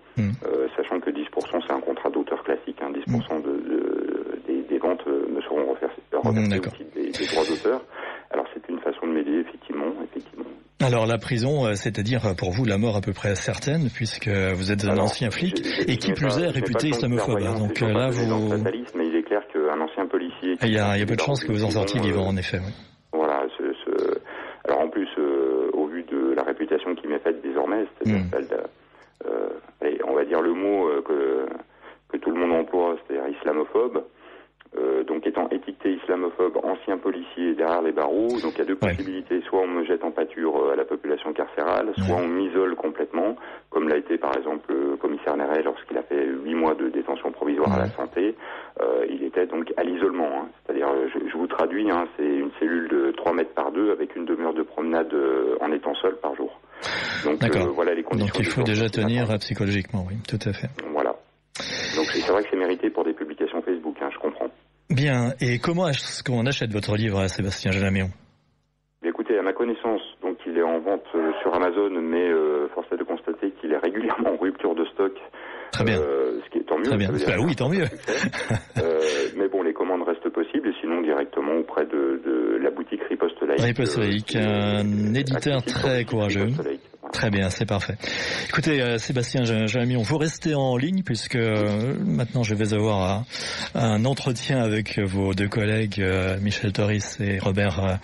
sachant que 10% c'est un contrat d'auteur classique, 10% des ventes me seront reversées aussi des droits d'auteur. Alors c'est une façon de m'aider, effectivement. Alors la prison, c'est-à-dire pour vous la mort à peu près certaine, puisque vous êtes un ancien flic, et qui plus est réputé islamophobe. Donc là vous... Mais il est clair qu'un ancien policier... Il y a peu de chances que vous en sortiez vivant, en effet. Oui. Voilà. Alors en plus, au vu de la réputation qui m'est faite désormais, c'est-à-dire celle de... on va dire le mot que tout le monde emploie, c'est-à-dire islamophobe. Donc étant étiqueté islamophobe, ancien policier derrière les barreaux, donc il y a deux possibilités, soit on me jette en pâture à la population carcérale, soit on m'isole complètement, comme l'a été par exemple le commissaire Néret lorsqu'il a fait 8 mois de détention provisoire à la santé, il était donc à l'isolement, c'est-à-dire, je vous traduis, c'est une cellule de 3 mètres par 2 avec une demi-heure de promenade en étant seul par jour. Donc voilà les conditions. Donc il faut déjà tenir psychologiquement, oui, tout à fait. Voilà. Donc c'est vrai que c'est mérité pour des publications Facebook, je comprends. Bien, et comment est-ce qu'on achète votre livre, Sébastien Jajamion? Écoutez, à ma connaissance, donc il est en vente sur Amazon, mais force est de constater qu'il est régulièrement en rupture de stock. Très bien. Ce qui est tant mieux. Très bien. Oui, tant mieux. Mais bon, les commandes restent possibles, et sinon directement auprès de la boutique Riposte Laïque. Riposte Laïque, un éditeur très courageux. Très bien, c'est parfait. Écoutez, Sébastien Jalamion, vous restez en ligne puisque maintenant je vais avoir un entretien avec vos deux collègues Michel Toris et Robert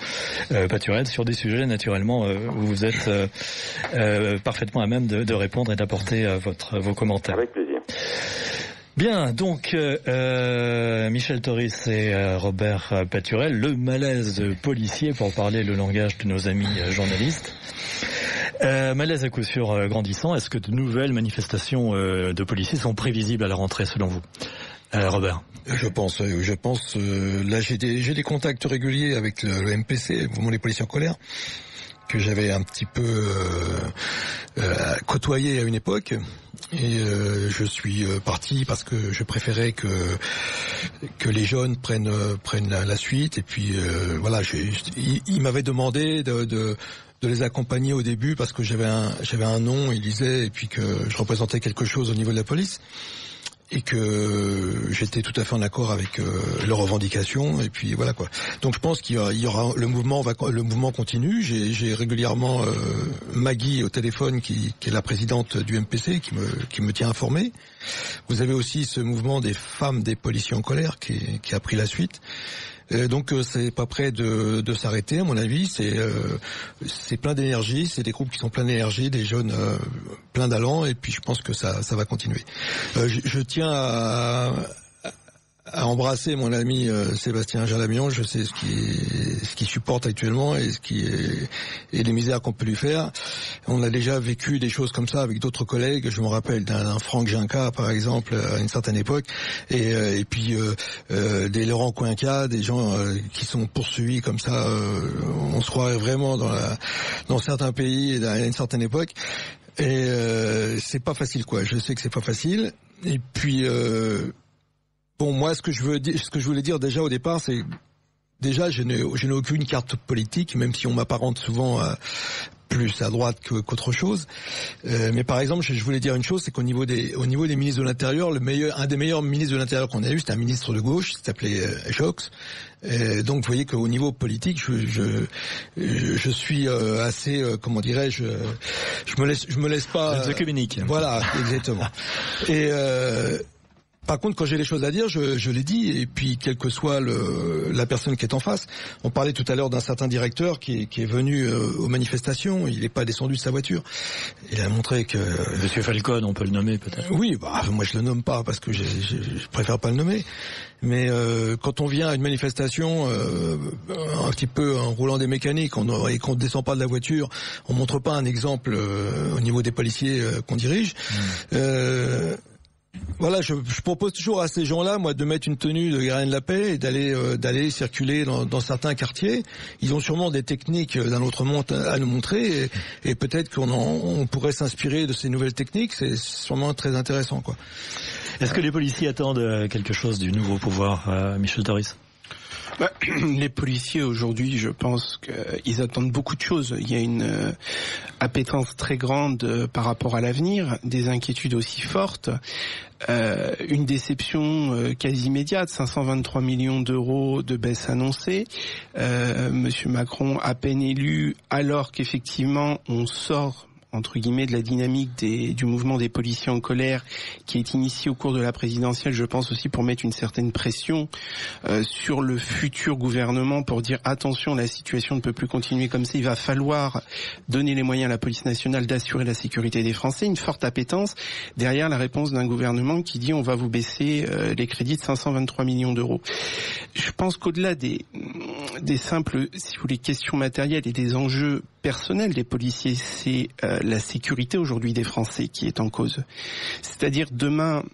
Paturel sur des sujets naturellement où vous êtes parfaitement à même de répondre et d'apporter vos commentaires. Avec plaisir. Bien, donc Michel Toris et Robert Paturel, le malaise policier pour parler le langage de nos amis journalistes. Malaise à coup sûr grandissant. Est-ce que de nouvelles manifestations de policiers sont prévisibles à la rentrée selon vous, Robert? Je pense. Là, j'ai des contacts réguliers avec le MPC, le mouvement des policiers en colère, que j'avais un petit peu côtoyé à une époque. Et je suis parti parce que je préférais que les jeunes prennent la suite. Et puis voilà, ils m'avaient demandé de les accompagner au début parce que j'avais un nom, ils disaient, et puis que je représentais quelque chose au niveau de la police. Et que j'étais tout à fait en accord avec leurs revendications, et puis voilà quoi. Donc je pense qu'il y aura le mouvement continue. J'ai régulièrement Maggie au téléphone qui est la présidente du MPC qui me tient informé. Vous avez aussi ce mouvement des femmes des policiers en colère qui a pris la suite. Donc c'est pas prêt de s'arrêter à mon avis. C'est plein d'énergie, c'est des groupes qui sont pleins d'énergie, des jeunes pleins d'allant, et puis je pense que ça va continuer. Je tiens à embrasser mon ami Sébastien Jalamion. Je sais ce qu'il supporte actuellement et et les misères qu'on peut lui faire. On a déjà vécu des choses comme ça avec d'autres collègues. Je me rappelle d'un Franck Ginca, par exemple, à une certaine époque, et puis des Laurent Coinca, des gens qui sont poursuivis comme ça. On se croirait vraiment dans certains pays à une certaine époque. Et c'est pas facile, quoi. Je sais que c'est pas facile. Et puis bon, moi, ce que je voulais dire déjà au départ, c'est déjà je n'ai aucune carte politique, même si on m'apparente souvent plus à droite qu'autre chose. Mais par exemple, je voulais dire une chose, c'est qu'au niveau des ministres de l'Intérieur, un des meilleurs ministres de l'Intérieur qu'on a eu, c'était un ministre de gauche, qui s'appelait Jox. Donc, vous voyez qu'au niveau politique, je suis assez, comment dirais-je, je me laisse pas. Communique. Voilà, exactement. Et par contre, quand j'ai des choses à dire, je les dis, et puis quelle que soit la personne qui est en face. On parlait tout à l'heure d'un certain directeur qui est venu aux manifestations, il n'est pas descendu de sa voiture. Il a montré que... Monsieur Falcon, on peut le nommer peut-être. Oui, moi je le nomme pas parce que je préfère pas le nommer. Mais quand on vient à une manifestation un petit peu en roulant des mécaniques et qu'on ne descend pas de la voiture, on montre pas un exemple au niveau des policiers qu'on dirige. Voilà, je propose toujours à ces gens-là, moi, de mettre une tenue de gardien de la paix et d'aller circuler dans certains quartiers. Ils ont sûrement des techniques d'un autre monde à nous montrer, et peut-être qu'on pourrait s'inspirer de ces nouvelles techniques. C'est sûrement très intéressant, quoi. Est-ce que les policiers attendent quelque chose du nouveau pouvoir, Michel Toris? Les policiers aujourd'hui, je pense qu'ils attendent beaucoup de choses. Il y a une appétence très grande par rapport à l'avenir, des inquiétudes aussi fortes, une déception quasi immédiate, 523 millions d'euros de baisse annoncée. Monsieur Macron, à peine élu, alors qu'effectivement on sort entre guillemets de la dynamique du mouvement des policiers en colère qui est initié au cours de la présidentielle, je pense aussi pour mettre une certaine pression sur le futur gouvernement pour dire attention, la situation ne peut plus continuer comme ça, il va falloir donner les moyens à la police nationale d'assurer la sécurité des Français. Une forte appétence derrière la réponse d'un gouvernement qui dit on va vous baisser les crédits de 523 millions d'euros. Je pense qu'au-delà des simples, si vous voulez, questions matérielles et des enjeux personnels des policiers, c'est la sécurité aujourd'hui des Français qui est en cause. C'est-à-dire demain,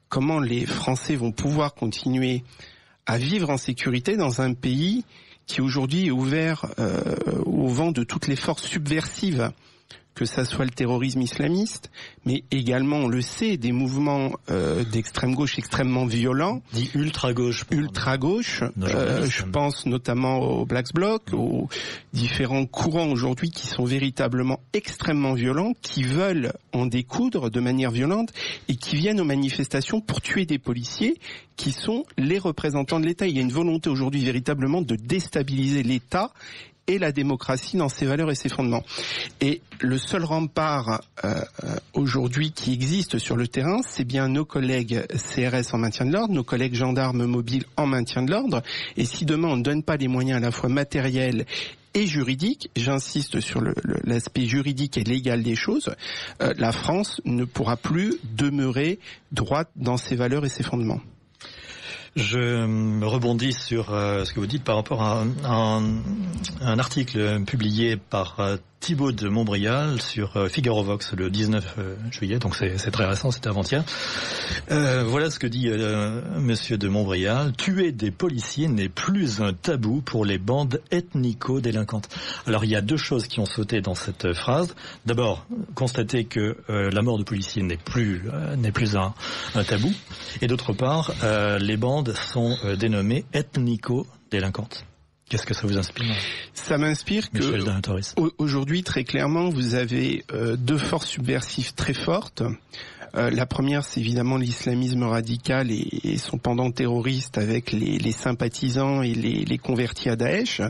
comment les Français vont pouvoir continuer à vivre en sécurité dans un pays qui aujourd'hui est ouvert au vent de toutes les forces subversives, que ça soit le terrorisme islamiste, mais également, on le sait, des mouvements d'extrême gauche extrêmement violents. Dit ultra-gauche. Ultra-gauche. Je pense notamment au Black Bloc, aux différents courants aujourd'hui qui sont véritablement extrêmement violents, qui veulent en découdre de manière violente et qui viennent aux manifestations pour tuer des policiers qui sont les représentants de l'État. Il y a une volonté aujourd'hui véritablement de déstabiliser l'État et la démocratie dans ses valeurs et ses fondements. Et le seul rempart aujourd'hui qui existe sur le terrain, c'est bien nos collègues CRS en maintien de l'ordre, nos collègues gendarmes mobiles en maintien de l'ordre. Et si demain on ne donne pas les moyens à la fois matériels et juridique, j'insiste sur l'aspect juridique et légal des choses, la France ne pourra plus demeurer droite dans ses valeurs et ses fondements. Je rebondis sur ce que vous dites par rapport à un article publié par Thibaut de Montbrial sur Figaro Vox le 19 juillet, donc c'est très récent, c'était avant-hier. Voilà ce que dit monsieur de Montbrial: tuer des policiers n'est plus un tabou pour les bandes ethnico-délinquantes. Alors il y a deux choses qui ont sauté dans cette phrase. D'abord, constater que la mort de policiers n'est plus un tabou, et d'autre part, les bandes sont dénommées ethnico-délinquantes. Qu'est-ce que ça vous inspire? Ça m'inspire que aujourd'hui, très clairement, vous avez deux forces subversives très fortes. La première, c'est évidemment l'islamisme radical et son pendant terroriste avec les sympathisants et les convertis à Daesh,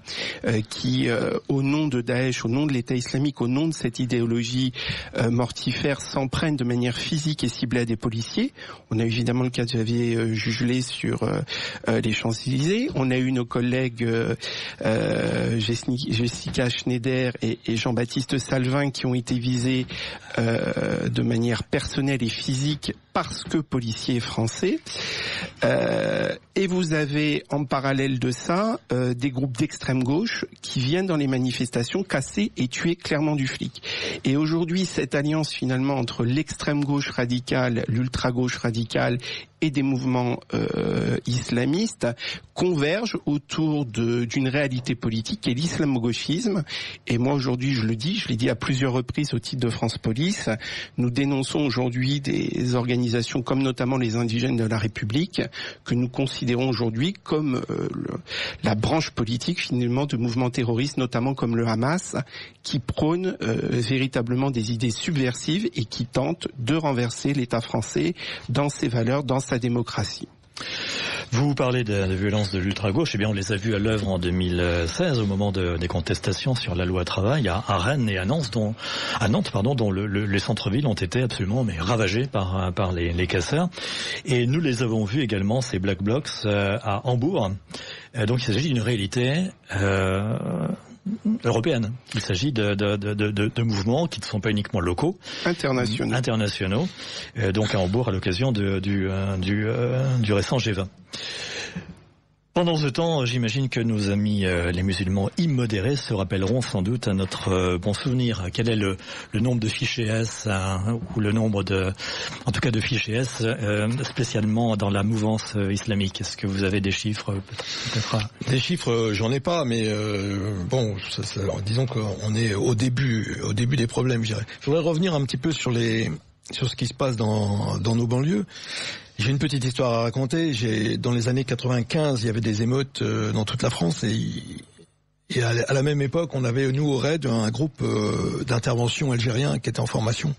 qui, au nom de Daesh, au nom de l'État islamique, au nom de cette idéologie mortifère, s'en prennent de manière physique et ciblée à des policiers. On a évidemment le cas de Xavier Jugelet sur les Champs-Élysées. On a eu nos collègues Jessica Schneider et Jean-Baptiste Salvin qui ont été visés de manière personnelle et physique parce que policiers français. Et vous avez en parallèle de ça des groupes d'extrême gauche qui viennent dans les manifestations casser et tuer clairement du flic. Et aujourd'hui, cette alliance finalement entre l'extrême gauche radicale, l'ultra gauche radicale et des mouvements islamistes convergent autour d'une réalité politique qui est l'islamo-gauchisme. Et moi aujourd'hui, je l'ai dit à plusieurs reprises au titre de France Police, nous dénonçons aujourd'hui des organisations comme notamment les indigènes de la République, que nous considérons aujourd'hui comme la branche politique finalement de mouvements terroristes, notamment comme le Hamas, qui prônent véritablement des idées subversives et qui tentent de renverser l'État français dans ses valeurs, dans sa démocratie. Vous parlez de la violence de l'ultra-gauche, eh bien on les a vus à l'œuvre en 2016 au moment des contestations sur la loi travail à Rennes et à Nantes, dont les centres-villes ont été absolument ravagés par les casseurs. Et nous les avons vus également, ces Black Blocs, à Hambourg. Donc il s'agit d'une réalité européenne. Il s'agit de mouvements qui ne sont pas uniquement locaux, internationaux. Donc à Hambourg à l'occasion du récent G20. Pendant ce temps, j'imagine que nos amis les musulmans immodérés se rappelleront sans doute à notre bon souvenir. Quel est le nombre de fichiers S ou le nombre de fichiers S spécialement dans la mouvance islamique? Est-ce que vous avez des chiffres peut-être? Des chiffres, j'en ai pas, mais disons qu'on est au début des problèmes, je dirais. Je voudrais revenir un petit peu sur ce qui se passe dans nos banlieues. J'ai une petite histoire à raconter. Dans les années 95, il y avait des émeutes dans toute la France et à la même époque, on avait, nous, au RAID, un groupe d'intervention algérien qui était en formation,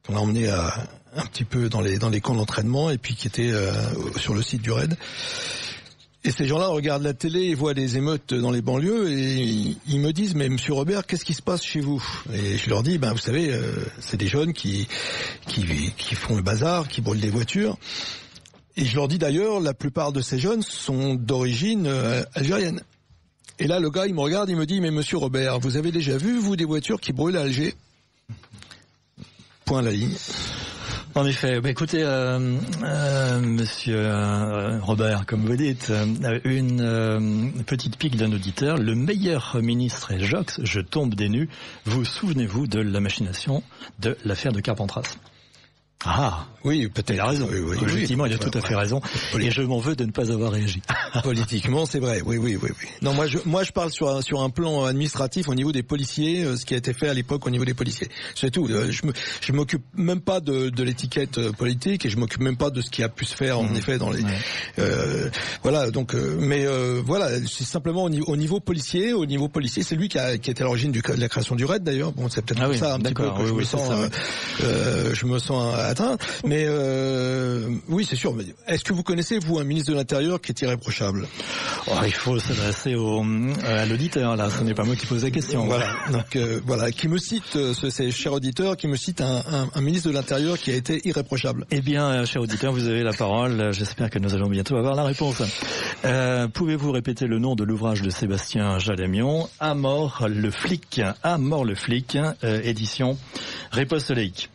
qu'on a emmené un petit peu dans les camps d'entraînement et puis qui était sur le site du RAID. Et ces gens-là regardent la télé et voient des émeutes dans les banlieues et ils me disent: mais monsieur Robert, qu'est-ce qui se passe chez vous? Et je leur dis: vous savez, c'est des jeunes qui font le bazar, qui brûlent des voitures. Et je leur dis d'ailleurs, la plupart de ces jeunes sont d'origine algérienne. Et là, le gars, il me regarde, il me dit: mais monsieur Robert, vous avez déjà vu, vous, des voitures qui brûlent à Alger? Point à la ligne. En effet, écoutez, monsieur Robert, comme vous dites, une petite pique d'un auditeur: le meilleur ministre est Jox, je tombe des nues. Vous souvenez-vous de la machination de l'affaire de Carpentras? Ah, oui, peut-être. Il a raison. Oui, effectivement, il a tout à fait raison. Et je m'en veux de ne pas avoir réagi. Politiquement, c'est vrai. Oui. Non, moi, je parle sur un plan administratif au niveau des policiers, ce qui a été fait à l'époque au niveau des policiers. C'est tout. Je m'occupe même pas de l'étiquette politique et je m'occupe même pas de ce qui a pu se faire en effet dans les. Voilà. Donc, voilà, c'est simplement au niveau policier. Au niveau policier, c'est lui qui a été à l'origine de la création du RAID d'ailleurs. Bon, c'est peut-être ça un petit peu que je me sens attaqué matin. Mais oui, c'est sûr. Est-ce que vous connaissez, vous, un ministre de l'Intérieur qui est irréprochable? Il faut s'adresser à l'auditeur, là. Ce n'est pas moi qui pose la question. Voilà. Donc, voilà. Qui me cite, ces chers auditeurs, qui me cite un ministre de l'Intérieur qui a été irréprochable. Eh bien, cher auditeur, vous avez la parole. J'espère que nous allons bientôt avoir la réponse. Pouvez-vous répéter le nom de l'ouvrage de Sébastien Jalamion, À mort le flic, édition Riposte laïque.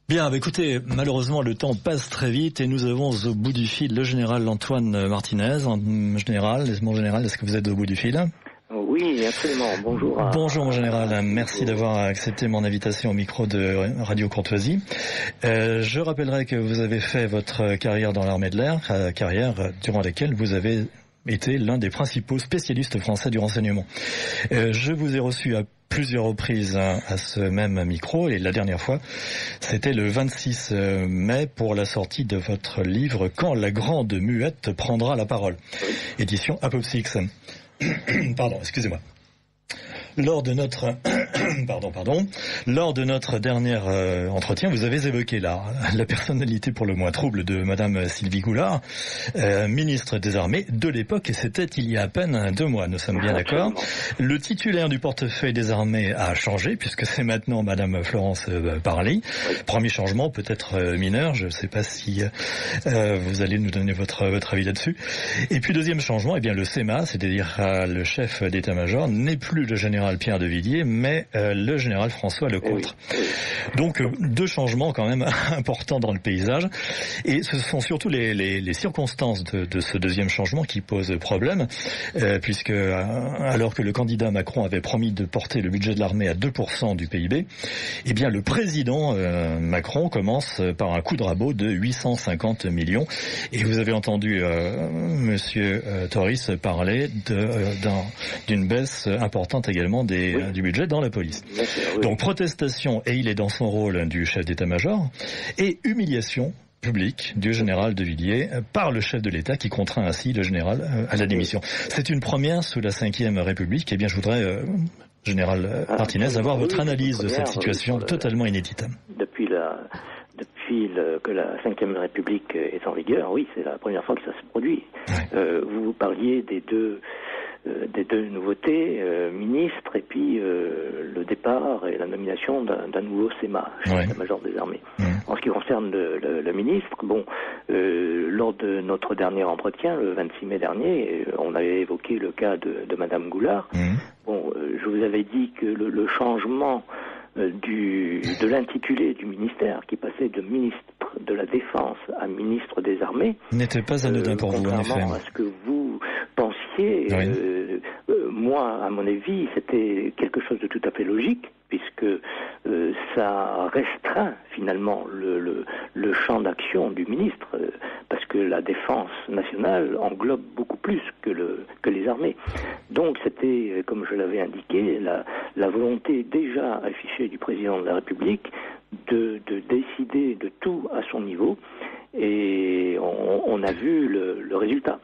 Bien, écoutez, malheureusement le temps passe très vite et nous avons au bout du fil le général Antoine Martinez. Mon général, est-ce que vous êtes au bout du fil ? Oui, absolument. Bonjour. Bonjour mon général, merci d'avoir accepté mon invitation au micro de Radio Courtoisie. Je rappellerai que vous avez fait votre carrière dans l'armée de l'air, carrière durant laquelle vous avez été l'un des principaux spécialistes français du renseignement. Je vous ai reçu à plusieurs reprises à ce même micro et la dernière fois, c'était le 26 mai pour la sortie de votre livre « Quand la grande muette prendra la parole », édition Apopsix. Pardon, excusez-moi. Lors de notre dernier entretien, vous avez évoqué la personnalité pour le moins trouble de Madame Sylvie Goulard, ministre des Armées de l'époque, et c'était il y a à peine 2 mois, nous sommes bien d'accord. Le titulaire du portefeuille des Armées a changé, puisque c'est maintenant Madame Florence Parly. Premier changement, peut-être mineur, je ne sais pas si vous allez nous donner votre avis là-dessus. Et puis deuxième changement, eh bien le CEMA, c'est-à-dire le chef d'état-major, n'est plus le général Pierre de Villiers, mais le général François Lecointre. Donc 2 changements quand même importants dans le paysage, et ce sont surtout les circonstances de ce deuxième changement qui posent problème, puisque alors que le candidat Macron avait promis de porter le budget de l'armée à 2% du PIB, eh bien le président Macron commence par un coup de rabot de 850 millions, et vous avez entendu Monsieur Toris parler d'une baisse importante également du budget dans la police. Donc protestation, et il est dans son rôle du chef d'état-major, et humiliation publique du général de Villiers par le chef de l'État qui contraint ainsi le général à la démission. C'est une première sous la Ve République. Eh bien, je voudrais, général Martinez, avoir votre analyse de cette situation totalement inédite. Depuis que la Ve République est en vigueur, oui, c'est la première fois que ça se produit. Ouais. Vous parliez des deux nouveautés, ministres, et puis le départ et la nomination d'un nouveau CEMA, chef-d'état-major des armées. En ce qui concerne le ministre, lors de notre dernier entretien, le 26 mai dernier, on avait évoqué le cas de Madame Goulard. Je vous avais dit que le changement de l'intitulé du ministère, qui passait de ministre de la Défense à ministre des Armées, n'était pas anodin pour vous, en effet. Contrairement à ce que vous pensiez, moi, à mon avis, c'était quelque chose de tout à fait logique, puisque ça restreint finalement le champ d'action du ministre, parce que la défense nationale englobe beaucoup plus que les armées. Donc c'était, comme je l'avais indiqué, la volonté déjà affichée du président de la République de décider de tout à son niveau, et on a vu le résultat.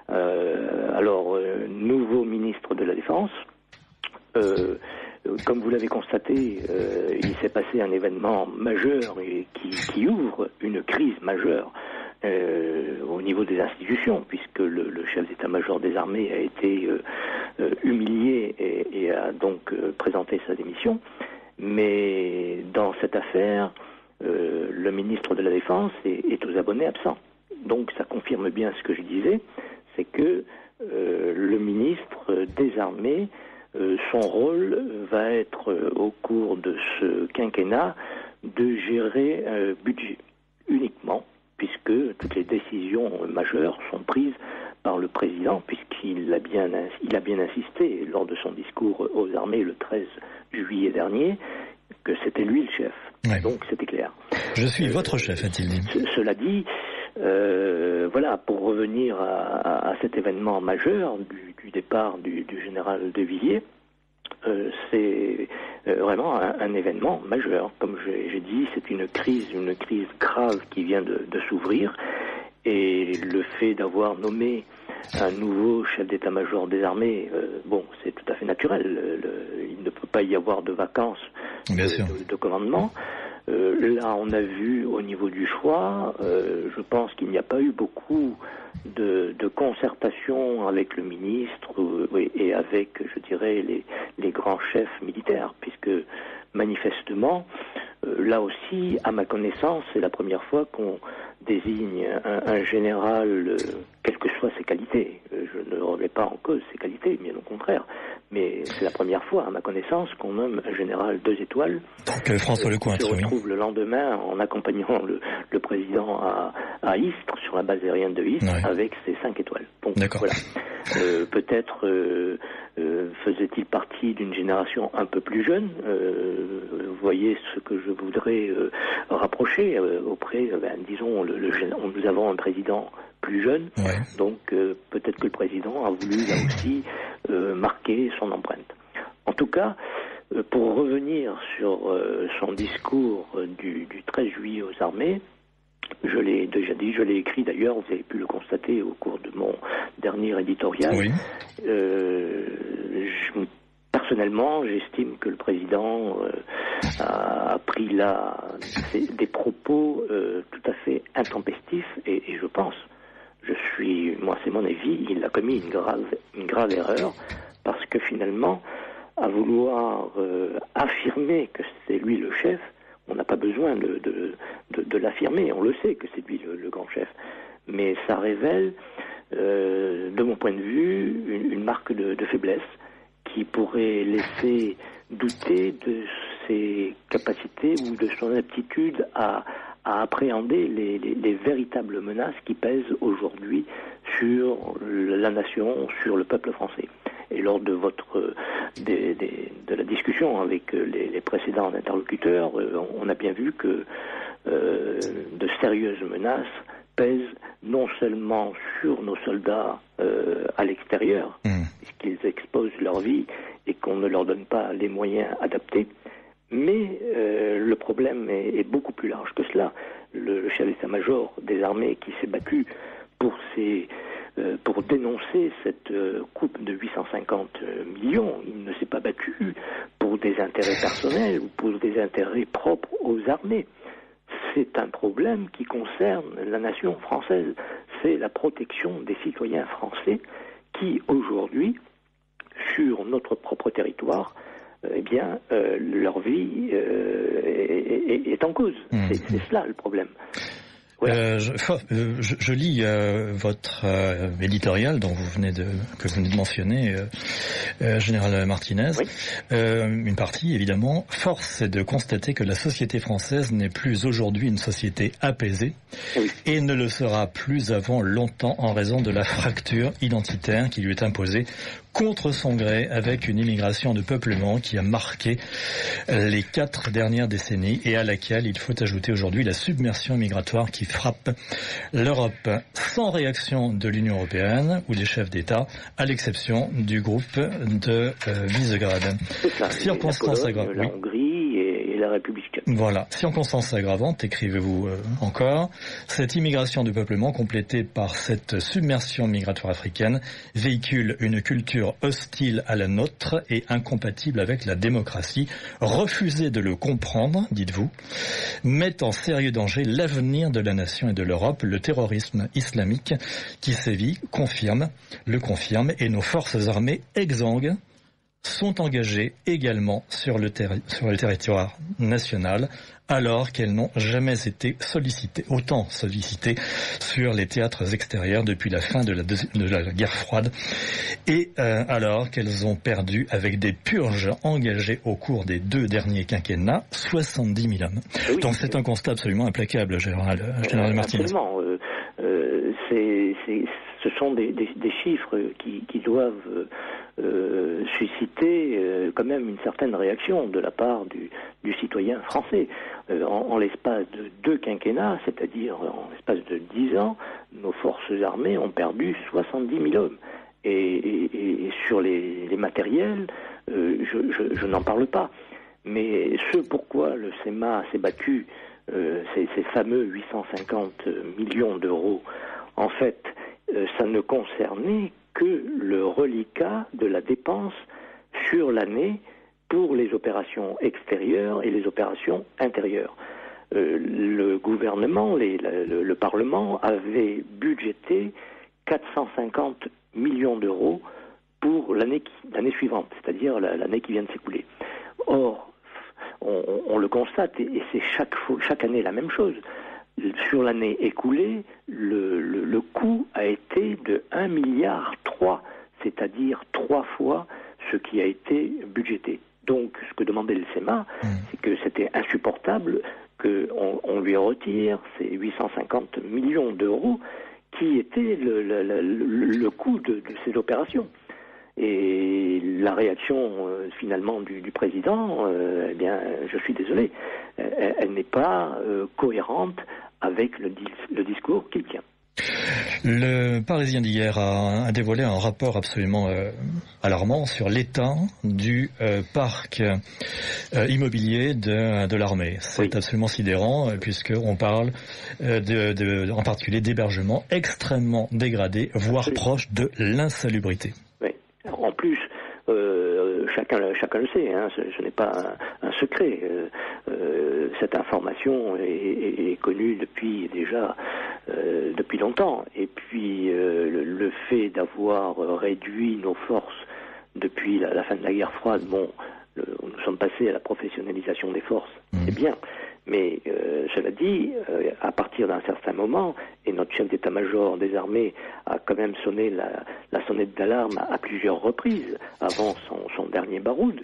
Alors, nouveau ministre de la Défense, comme vous l'avez constaté, il s'est passé un événement majeur et qui ouvre une crise majeure au niveau des institutions, puisque le chef d'état-major des armées a été humilié et a donc présenté sa démission. Mais dans cette affaire, le ministre de la Défense est aux abonnés absents. Donc ça confirme bien ce que je disais, c'est que le ministre des Armées, son rôle va être au cours de ce quinquennat de gérer un budget uniquement, puisque toutes les décisions majeures sont prises par le président, puisqu'il a bien insisté lors de son discours aux armées le 13 juillet dernier, que c'était lui le chef. Ouais. Donc c'était clair. Je suis votre chef, a-t-il dit. Cela dit, voilà, pour revenir à cet événement majeur du départ du général de Villiers, c'est vraiment un événement majeur. Comme j'ai dit, c'est une crise grave qui vient de s'ouvrir, et le fait d'avoir nommé un nouveau chef d'état-major des armées, c'est tout à fait naturel. Il ne peut pas y avoir de vacances de commandement. Là, on a vu au niveau du choix, je pense qu'il n'y a pas eu beaucoup de concertation avec le ministre et avec, je dirais, les grands chefs militaires, puisque manifestement, là aussi, à ma connaissance, c'est la première fois qu'on désigne un général, quelles que soient ses qualités. Je ne remets pas en cause ses qualités, bien au contraire. Mais c'est la première fois, à ma connaissance, qu'on nomme un général 2 étoiles. Donc François Lecointre, se retrouve le lendemain en accompagnant le président à Istres, sur la base aérienne de Istres, avec ses 5 étoiles. Donc voilà. Peut-être faisait-il partie d'une génération un peu plus jeune. Vous voyez ce que je voudrais rapprocher auprès, disons, nous avons un président plus jeune, donc peut-être que le président a voulu là aussi marquer son empreinte. En tout cas, pour revenir sur son discours du 13 juillet aux armées, je l'ai déjà dit, je l'ai écrit d'ailleurs, vous avez pu le constater au cours de mon dernier éditorial. Personnellement, j'estime que le président a pris là des propos tout à fait intempestifs et je pense, moi c'est mon avis, il a commis une grave erreur parce que finalement, à vouloir affirmer que c'est lui le chef, on n'a pas besoin de l'affirmer, on le sait que c'est lui le grand chef. Mais ça révèle, de mon point de vue, une marque de faiblesse qui pourrait laisser douter de ses capacités ou de son aptitude à appréhender les véritables menaces qui pèsent aujourd'hui sur la nation, sur le peuple français. Et lors de de la discussion avec les précédents interlocuteurs, on a bien vu que de sérieuses menaces pèsent non seulement sur nos soldats à l'extérieur, puisqu'ils exposent leur vie et qu'on ne leur donne pas les moyens adaptés, mais le problème est beaucoup plus large que cela. Le chef d'état-major des armées qui s'est battu pour dénoncer cette coupe de 850 millions, il ne s'est pas battu pour des intérêts personnels ou pour des intérêts propres aux armées. C'est un problème qui concerne la nation française. C'est la protection des citoyens français qui, aujourd'hui, sur notre propre territoire, leur vie est en cause. C'est cela le problème. Je lis votre éditorial que vous venez de mentionner, Général Martinez. Une partie, évidemment. Force est de constater que la société française n'est plus aujourd'hui une société apaisée et ne le sera plus avant longtemps en raison de la fracture identitaire qui lui est imposée contre son gré avec une immigration de peuplement qui a marqué les 4 dernières décennies et à laquelle il faut ajouter aujourd'hui la submersion migratoire qui frappe l'Europe sans réaction de l'Union européenne ou des chefs d'État, à l'exception du groupe de Visegrad. Circonstance aggravante. La Hongrie et la République tchèque. Voilà. Circonstance aggravante, écrivez-vous encore, cette immigration de peuplement complétée par cette submersion migratoire africaine véhicule une culture hostile à la nôtre et incompatible avec la démocratie. Refuser de le comprendre, dites-vous, met en sérieux danger l'avenir de la nation et de l'Europe. Le terrorisme islamique qui sévit le confirme et nos forces armées exsangues sont engagées également sur le territoire national alors qu'elles n'ont jamais été autant sollicitées sur les théâtres extérieurs depuis la fin de la guerre froide et alors qu'elles ont perdu avec des purges engagées au cours des 2 derniers quinquennats 70 000 hommes. Oui, donc c'est un constat absolument implacable, Général Martinez. Absolument. Ce sont des chiffres qui doivent susciter quand même une certaine réaction de la part du citoyen français. En l'espace de 2 quinquennats, c'est-à-dire en l'espace de 10 ans, nos forces armées ont perdu 70 000 hommes. Et sur les matériels, je n'en parle pas. Mais ce pourquoi le CEMA s'est battu, ces fameux 850 millions d'euros, en fait, ça ne concernait que le reliquat de la dépense sur l'année pour les opérations extérieures et les opérations intérieures. le gouvernement, le Parlement avait budgété 450 millions d'euros pour l'année suivante, c'est-à-dire l'année qui vient de s'écouler. Or, on le constate, et c'est chaque année la même chose. Sur l'année écoulée, le coût a été de 1,3 milliard, c'est-à-dire 3 fois ce qui a été budgété. Donc, ce que demandait le SEMA, c'est que c'était insupportable qu'on lui retire ces 850 millions d'euros qui étaient le coût de ces opérations. Et la réaction finalement du président, eh bien, je suis désolé, elle n'est pas cohérente avec le discours qu'il tient. Le Parisien d'hier a dévoilé un rapport absolument alarmant sur l'état du parc immobilier de l'armée. C'est absolument sidérant puisqu'on parle en particulier d'hébergement extrêmement dégradé, voire proche de l'insalubrité. Oui. En plus, chacun le sait, hein, ce n'est pas un secret. Cette information est connue depuis longtemps. Et puis le fait d'avoir réduit nos forces depuis la fin de la guerre froide, nous sommes passés à la professionnalisation des forces, c'est bien. Mais cela dit, à partir d'un certain moment, et notre chef d'état-major des armées a quand même sonné la sonnette d'alarme à plusieurs reprises avant son dernier baroud,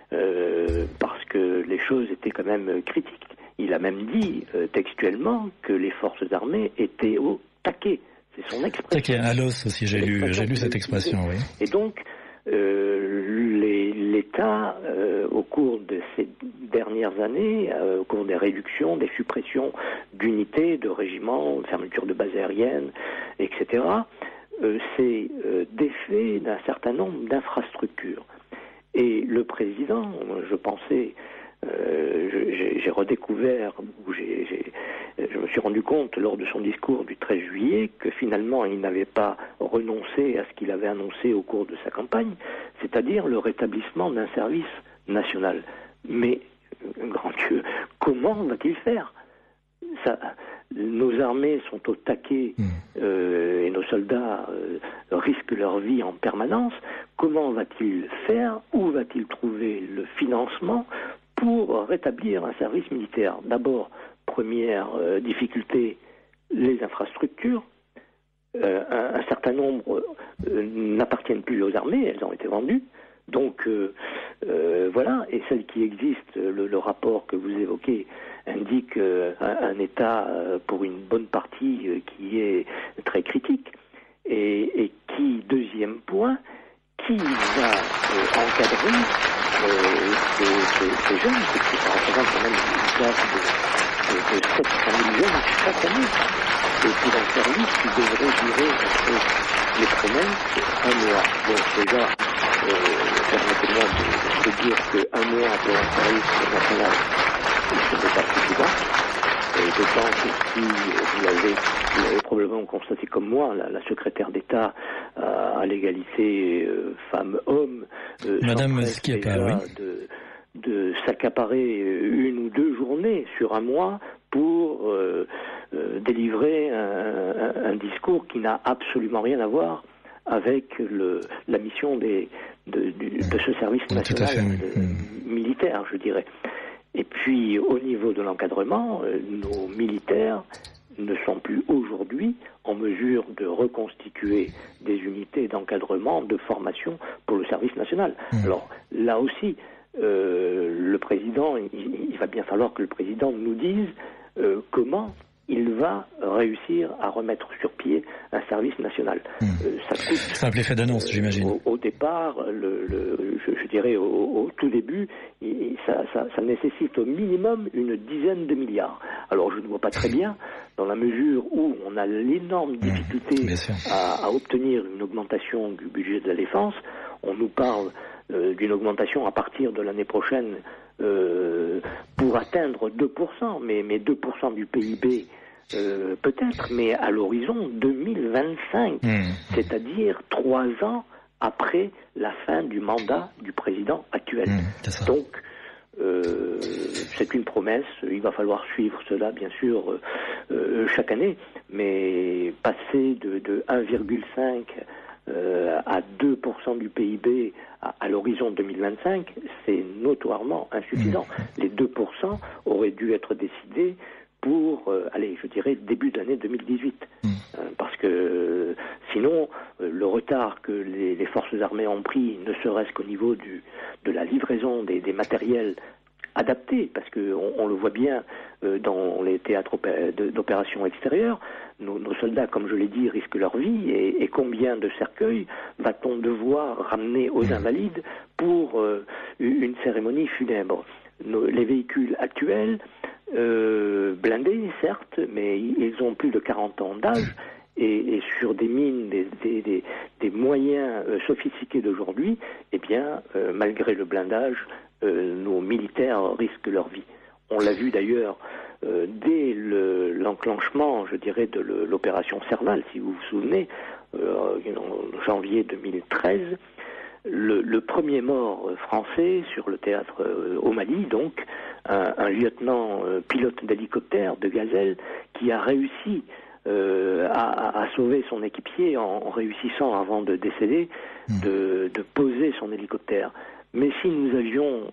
parce que les choses étaient quand même critiques. Il a même dit textuellement que les forces armées étaient au taquet. C'est son expression. Taquet à l'os aussi, j'ai lu cette expression, oui. Et donc, l'État, au cours de ces dernières années, au cours des réductions, des suppressions d'unités, de régiments, de fermeture de bases aériennes, etc., s'est défait d'un certain nombre d'infrastructures. Et le président, je pensais, j'ai redécouvert, je me suis rendu compte lors de son discours du 13 juillet que finalement il n'avait pas renoncé à ce qu'il avait annoncé au cours de sa campagne, c'est-à-dire le rétablissement d'un service national. Mais, grand Dieu, comment va-t-il faire ? Nos armées sont au taquet et nos soldats risquent leur vie en permanence. Comment va-t-il faire ? Où va-t-il trouver le financement pour rétablir un service militaire ? D'abord, première difficulté, les infrastructures. Un certain nombre n'appartiennent plus aux armées, elles ont été vendues. Donc voilà, et celles qui existent, le rapport que vous évoquez indique un état pour une bonne partie qui est très critique. Et qui, deuxième point, qui va encadrer ces jeunes, parce que ça représente quand même une classe de 700 000 jeunes chaque année, et pour un service qui devrait durer les promesses 1 mois. Bon, déjà, permettez-moi de dire que 1 mois pour un service national, ce n'est pas suffisant. Et d'autant que si vous l'avez probablement constaté comme moi, la secrétaire d'État à l'égalité femmes-hommes, Madame Schiappa, oui, de s'accaparer 1 ou 2 journées sur 1 mois pour délivrer un discours qui n'a absolument rien à voir avec la mission de ce service national militaire, je dirais. Et puis, au niveau de l'encadrement, nos militaires ne sont plus aujourd'hui en mesure de reconstituer des unités d'encadrement, de formation pour le service national. Alors, là aussi, le président, il va bien falloir que le président nous dise comment il va réussir à remettre sur pied un service national. Ça coûte... Simple effet d'annonce, j'imagine. Au départ, je dirais au tout début, ça nécessite au minimum une dizaine de milliards. Alors je ne vois pas très bien, dans la mesure où on a l'énorme difficulté à obtenir une augmentation du budget de la défense. On nous parle d'une augmentation à partir de l'année prochaine pour atteindre 2%, mais 2% du PIB peut-être, mais à l'horizon 2025, c'est-à-dire 3 ans après la fin du mandat du président actuel. Donc, c'est une promesse. Il va falloir suivre cela, bien sûr, chaque année, mais passer de 1,5 à 2% du PIB à l'horizon 2025, c'est notoirement insuffisant. Les 2% auraient dû être décidés pour, je dirais, début d'année 2018. Parce que sinon, le retard que les forces armées ont pris, ne serait-ce qu'au niveau de la livraison des matériels adaptés, parce qu'on le voit bien dans les théâtres d'opérations extérieures, nos soldats, comme je l'ai dit, risquent leur vie, et combien de cercueils va-t-on devoir ramener aux Invalides pour une cérémonie funèbre? Les véhicules actuels, blindés, certes, mais ils ont plus de 40 ans d'âge, et sur des mines, des moyens sophistiqués d'aujourd'hui, eh bien, malgré le blindage, nos militaires risquent leur vie. On l'a vu d'ailleurs dès l'enclenchement, je dirais, de l'opération Serval, si vous vous souvenez, en janvier 2013, le premier mort français sur le théâtre au Mali, donc, un lieutenant pilote d'hélicoptère de Gazelle qui a réussi à sauver son équipier en réussissant, avant de décéder, de poser son hélicoptère. Mais si nous avions,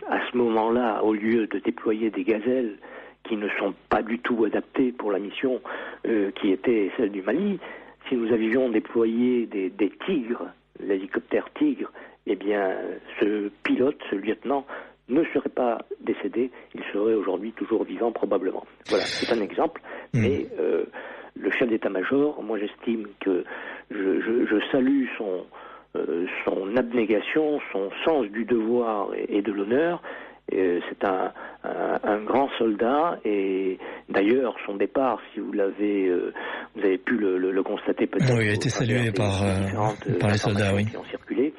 à ce moment-là, au lieu de déployer des gazelles qui ne sont pas du tout adaptées pour la mission qui était celle du Mali, si nous avions déployé des tigres, l'hélicoptère Tigre, eh bien, ce pilote, ce lieutenant, ne serait pas décédé, il serait aujourd'hui toujours vivant probablement. Voilà, c'est un exemple, mais le chef d'état-major, moi j'estime que je salue son abnégation, son sens du devoir et de l'honneur. C'est un grand soldat, et d'ailleurs son départ, si vous avez pu le constater peut-être. Oui, il a été salué par les soldats, oui. Qui ont circulé.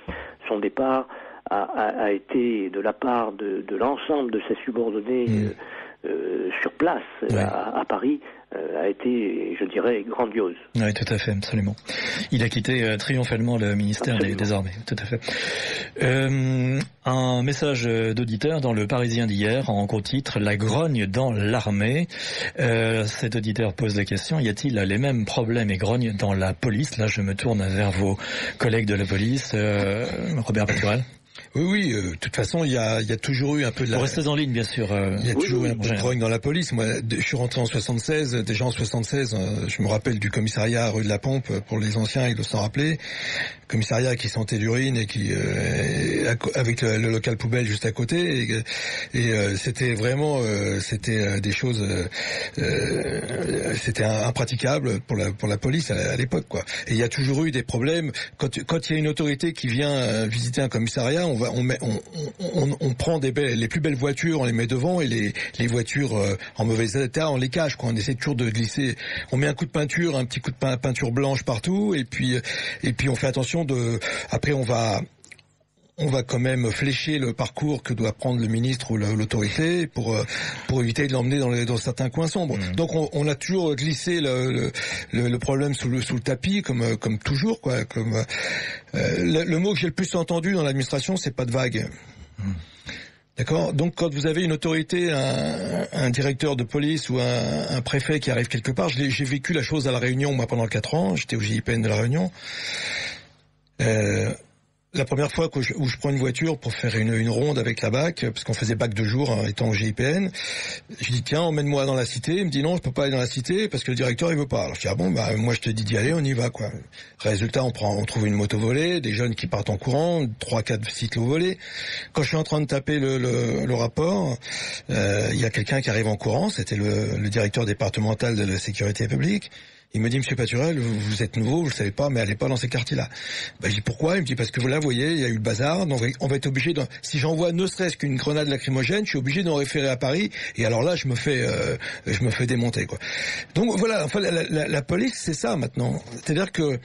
Son départ a été, de la part de l'ensemble de ses subordonnés sur place, à Paris, a été, je dirais, grandiose. Oui, tout à fait, absolument. Il a quitté triomphalement le ministère des Armées, tout à fait. Un message d'auditeur dans le Parisien d'hier, en gros titre, La grogne dans l'armée. Cet auditeur pose la question, y a-t-il les mêmes problèmes et grognes dans la police? Là, je me tourne vers vos collègues de la police. Robert Paturel. Oui, de toute façon, il y a toujours eu un peu de la... Restez en ligne, bien sûr. Il y a toujours eu un peu de grogne dans la police. Moi, je suis rentré en 76. Déjà en 76, je me rappelle du commissariat rue de la Pompe, pour les anciens, ils doivent s'en rappeler. Commissariat qui sentait l'urine et qui, avec le local poubelle juste à côté. Et c'était vraiment, c'était des choses, c'était impraticable pour la police à l'époque, quoi. Et il y a toujours eu des problèmes. Quand il y a une autorité qui vient visiter un commissariat, on prend les plus belles voitures, on les met devant, et les voitures en mauvais état, on les cache, quoi. On essaie toujours de glisser. On met un coup de peinture, un petit coup de peinture blanche partout, et puis on fait attention après on va quand même flécher le parcours que doit prendre le ministre ou l'autorité pour éviter de l'emmener dans certains coins sombres. Donc on a toujours glissé le problème sous le tapis, comme toujours, quoi. Le mot que j'ai le plus entendu dans l'administration, c'est pas de vague. D'accord. Donc quand vous avez une autorité, un directeur de police ou un préfet qui arrive quelque part, j'ai vécu la chose à La Réunion, moi, pendant 4 ans. J'étais au GIPN de La Réunion. La première fois où je prends une voiture pour faire une ronde avec la BAC, parce qu'on faisait BAC de jour, étant au GIPN, je dis tiens, emmène-moi dans la cité. Il me dit non, je peux pas aller dans la cité parce que le directeur il veut pas. Alors je dis ah bon, moi je te dis d'y aller, on y va, quoi. Résultat, on trouve une moto volée, des jeunes qui partent en courant, 3-4 cyclos volés. Quand je suis en train de taper le rapport, il y a quelqu'un qui arrive en courant, c'était le directeur départemental de la sécurité publique. Il me dit, Monsieur Paturel, vous êtes nouveau, vous le savez pas, mais allez pas dans ces quartiers-là. Je dis pourquoi? Il me dit parce que vous la voyez, il y a eu le bazar, donc on va être obligé si j'envoie ne serait-ce qu'une grenade lacrymogène, je suis obligé d'en référer à Paris, et alors là je me fais démonter, quoi. Donc voilà, enfin la police c'est ça maintenant. C'est-à-dire que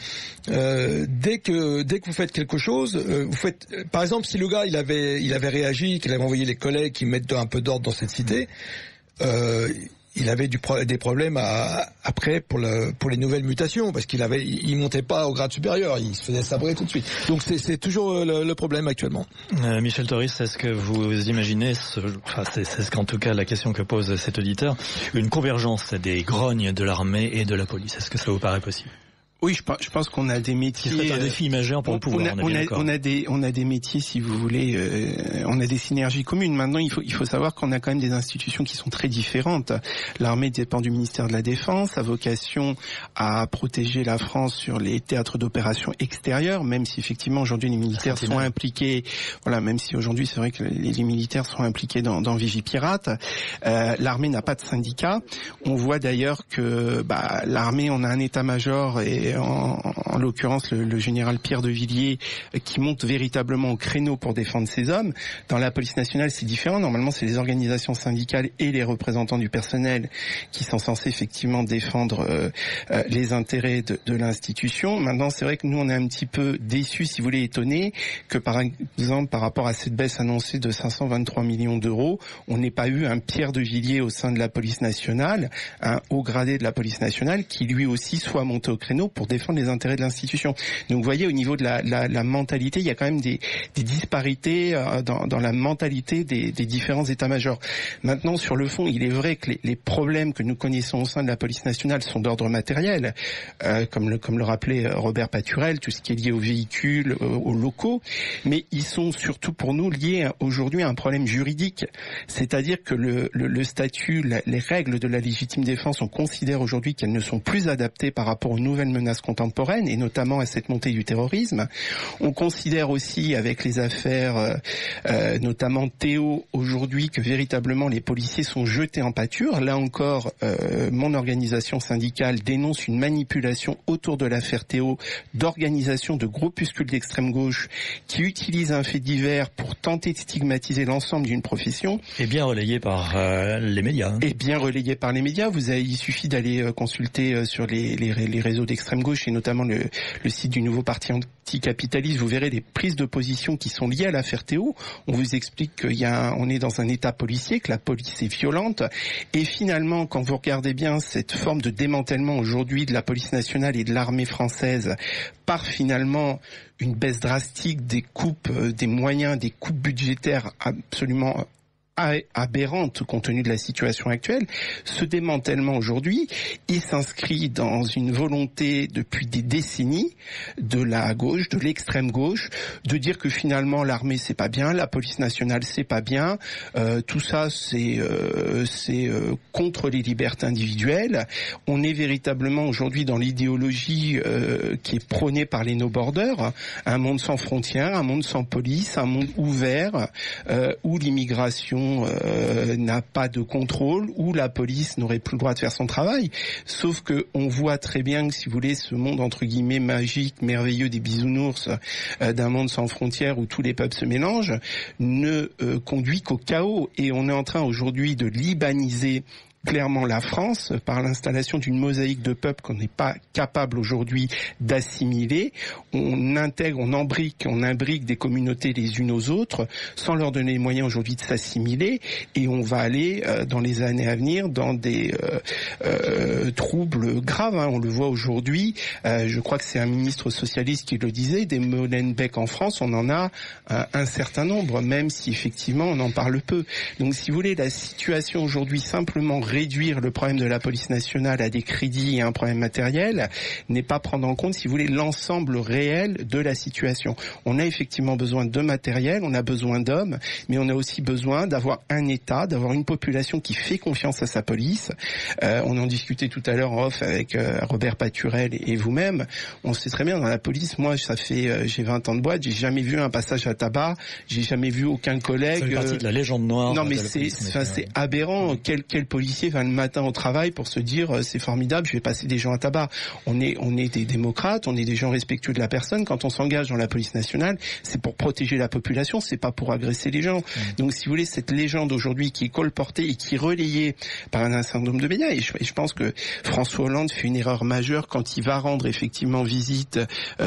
dès que vous faites quelque chose, vous faites, par exemple, si le gars il avait réagi, qu'il avait envoyé les collègues qui mettent un peu d'ordre dans cette cité, il avait des problèmes après pour les nouvelles mutations, parce il montait pas au grade supérieur, il se faisait sabrer tout de suite. Donc c'est toujours le problème actuellement. Michel Toris, est-ce que vous imaginez, c'est ce qu'en tout cas la question que pose cet auditeur, une convergence des grognes de l'armée et de la police? Est-ce que ça vous paraît possible? Oui, je pense qu'on a des métiers. C'est un défi majeur pour le pouvoir. On a des métiers, si vous voulez, on a des synergies communes. Maintenant, il faut savoir qu'on a quand même des institutions qui sont très différentes. L'armée dépend du ministère de la Défense, a vocation à protéger la France sur les théâtres d'opérations extérieurs, même si effectivement aujourd'hui les militaires sont impliqués. Voilà, même si aujourd'hui c'est vrai que les militaires sont impliqués dans Vigipirate. L'armée n'a pas de syndicat. On voit d'ailleurs que l'armée, on a un état-major et en l'occurrence le général Pierre de Villiers qui monte véritablement au créneau pour défendre ses hommes. Dans la police nationale, c'est différent. Normalement, c'est les organisations syndicales et les représentants du personnel qui sont censés effectivement défendre les intérêts de l'institution. Maintenant, c'est vrai que nous, on est un petit peu déçus, si vous voulez, étonnés que par exemple, par rapport à cette baisse annoncée de 523 millions d'euros, on n'ait pas eu un Pierre de Villiers au sein de la police nationale, un haut gradé de la police nationale qui lui aussi soit monté au créneau pour défendre les intérêts de l'institution. Donc vous voyez, au niveau de la mentalité, il y a quand même des disparités dans la mentalité des différents états-majors. Maintenant, sur le fond, il est vrai que les problèmes que nous connaissons au sein de la police nationale sont d'ordre matériel, comme le rappelait Robert Paturel, tout ce qui est lié aux véhicules, aux locaux, mais ils sont surtout pour nous liés aujourd'hui à un problème juridique. C'est-à-dire que le statut, les règles de la légitime défense, on considère aujourd'hui qu'elles ne sont plus adaptées par rapport aux nouvelles menaces contemporaines et notamment à cette montée du terrorisme. On considère aussi avec les affaires notamment Théo aujourd'hui que véritablement les policiers sont jetés en pâture. Là encore, mon organisation syndicale dénonce une manipulation autour de l'affaire Théo d'organisation de groupuscules d'extrême gauche qui utilisent un fait divers pour tenter de stigmatiser l'ensemble d'une profession. Et bien relayé par les médias. Et bien relayé par les médias. Il suffit d'aller consulter sur les réseaux d'extrême gauche et notamment le site du nouveau parti anticapitaliste. Vous verrez des prises de position qui sont liées à l'affaire Théo. On vous explique on est dans un état policier, que la police est violente. Et finalement, quand vous regardez bien cette forme de démantèlement aujourd'hui de la police nationale et de l'armée française par finalement une baisse drastique des coupes, des moyens, des coupes budgétaires absolument aberrante compte tenu de la situation actuelle, ce démantèlement aujourd'hui, il s'inscrit dans une volonté depuis des décennies de la gauche, de l'extrême gauche, de dire que finalement l'armée c'est pas bien, la police nationale c'est pas bien, tout ça c'est contre les libertés individuelles. On est véritablement aujourd'hui dans l'idéologie qui est prônée par les no-borders, un monde sans frontières, un monde sans police, un monde ouvert où l'immigration n'a pas de contrôle, où la police n'aurait plus le droit de faire son travail. Sauf que on voit très bien que, si vous voulez, ce monde entre guillemets magique, merveilleux des bisounours, d'un monde sans frontières où tous les peuples se mélangent, ne conduit qu'au chaos. Et on est en train aujourd'hui de libaniser clairement la France par l'installation d'une mosaïque de peuples qu'on n'est pas capable aujourd'hui d'assimiler. On imbrique des communautés les unes aux autres sans leur donner les moyens aujourd'hui de s'assimiler, et on va aller dans les années à venir dans des troubles graves. On le voit aujourd'hui, je crois que c'est un ministre socialiste qui le disait, des Molenbeek en France, on en a un certain nombre, même si effectivement on en parle peu. Donc si vous voulez, la situation aujourd'hui, simplement réduire le problème de la police nationale à des crédits et un problème matériel, n'est pas prendre en compte, si vous voulez, l'ensemble réel de la situation. On a effectivement besoin de matériel, on a besoin d'hommes, mais on a aussi besoin d'avoir un État, d'avoir une population qui fait confiance à sa police. On en discutait tout à l'heure en off avec Robert Paturel et vous-même. On sait très bien, dans la police, moi, j'ai 20 ans de boîte, j'ai jamais vu un passage à tabac, j'ai jamais vu aucun collègue. Ça fait partie de la légende noire. Non, mais c'est aberrant. Quel policier va le matin au travail pour se dire c'est formidable, je vais passer des gens à tabac. On est des démocrates, on est des gens respectueux de la personne. Quand on s'engage dans la police nationale, c'est pour protéger la population, c'est pas pour agresser les gens. Donc si vous voulez, cette légende aujourd'hui qui est colportée et qui est relayée par un certain nombre de médias, et je pense que François Hollande fait une erreur majeure quand il va rendre effectivement visite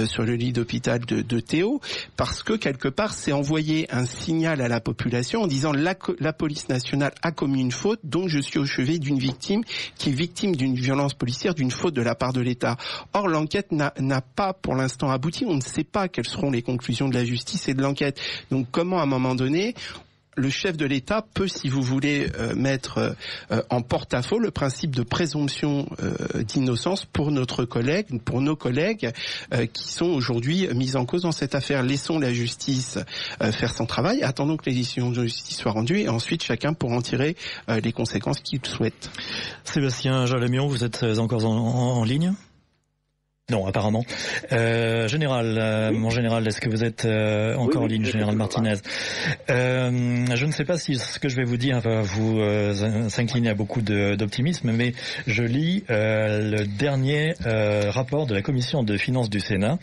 sur le lit d'hôpital de Théo, parce que quelque part c'est envoyer un signal à la population en disant la police nationale a commis une faute, donc je suis au chevet chevet d'une victime qui est victime d'une violence policière, d'une faute de la part de l'État. Or, l'enquête n'a pas pour l'instant abouti. On ne sait pas quelles seront les conclusions de la justice et de l'enquête. Donc comment, à un moment donné, le chef de l'État peut, si vous voulez, mettre en porte-à-faux le principe de présomption d'innocence pour nos collègues qui sont aujourd'hui mis en cause dans cette affaire. Laissons la justice faire son travail, attendons que les décisions de justice soient rendues et ensuite chacun pourra en tirer les conséquences qu'il souhaite. Sébastien Jalamion, vous êtes encore en ligne ? Non, apparemment. Mon général, est-ce que vous êtes encore en ligne, général Martinez? Je ne sais pas si ce que je vais vous dire va vous s'incliner à beaucoup d'optimisme, mais je lis le dernier rapport de la commission de finances du Sénat.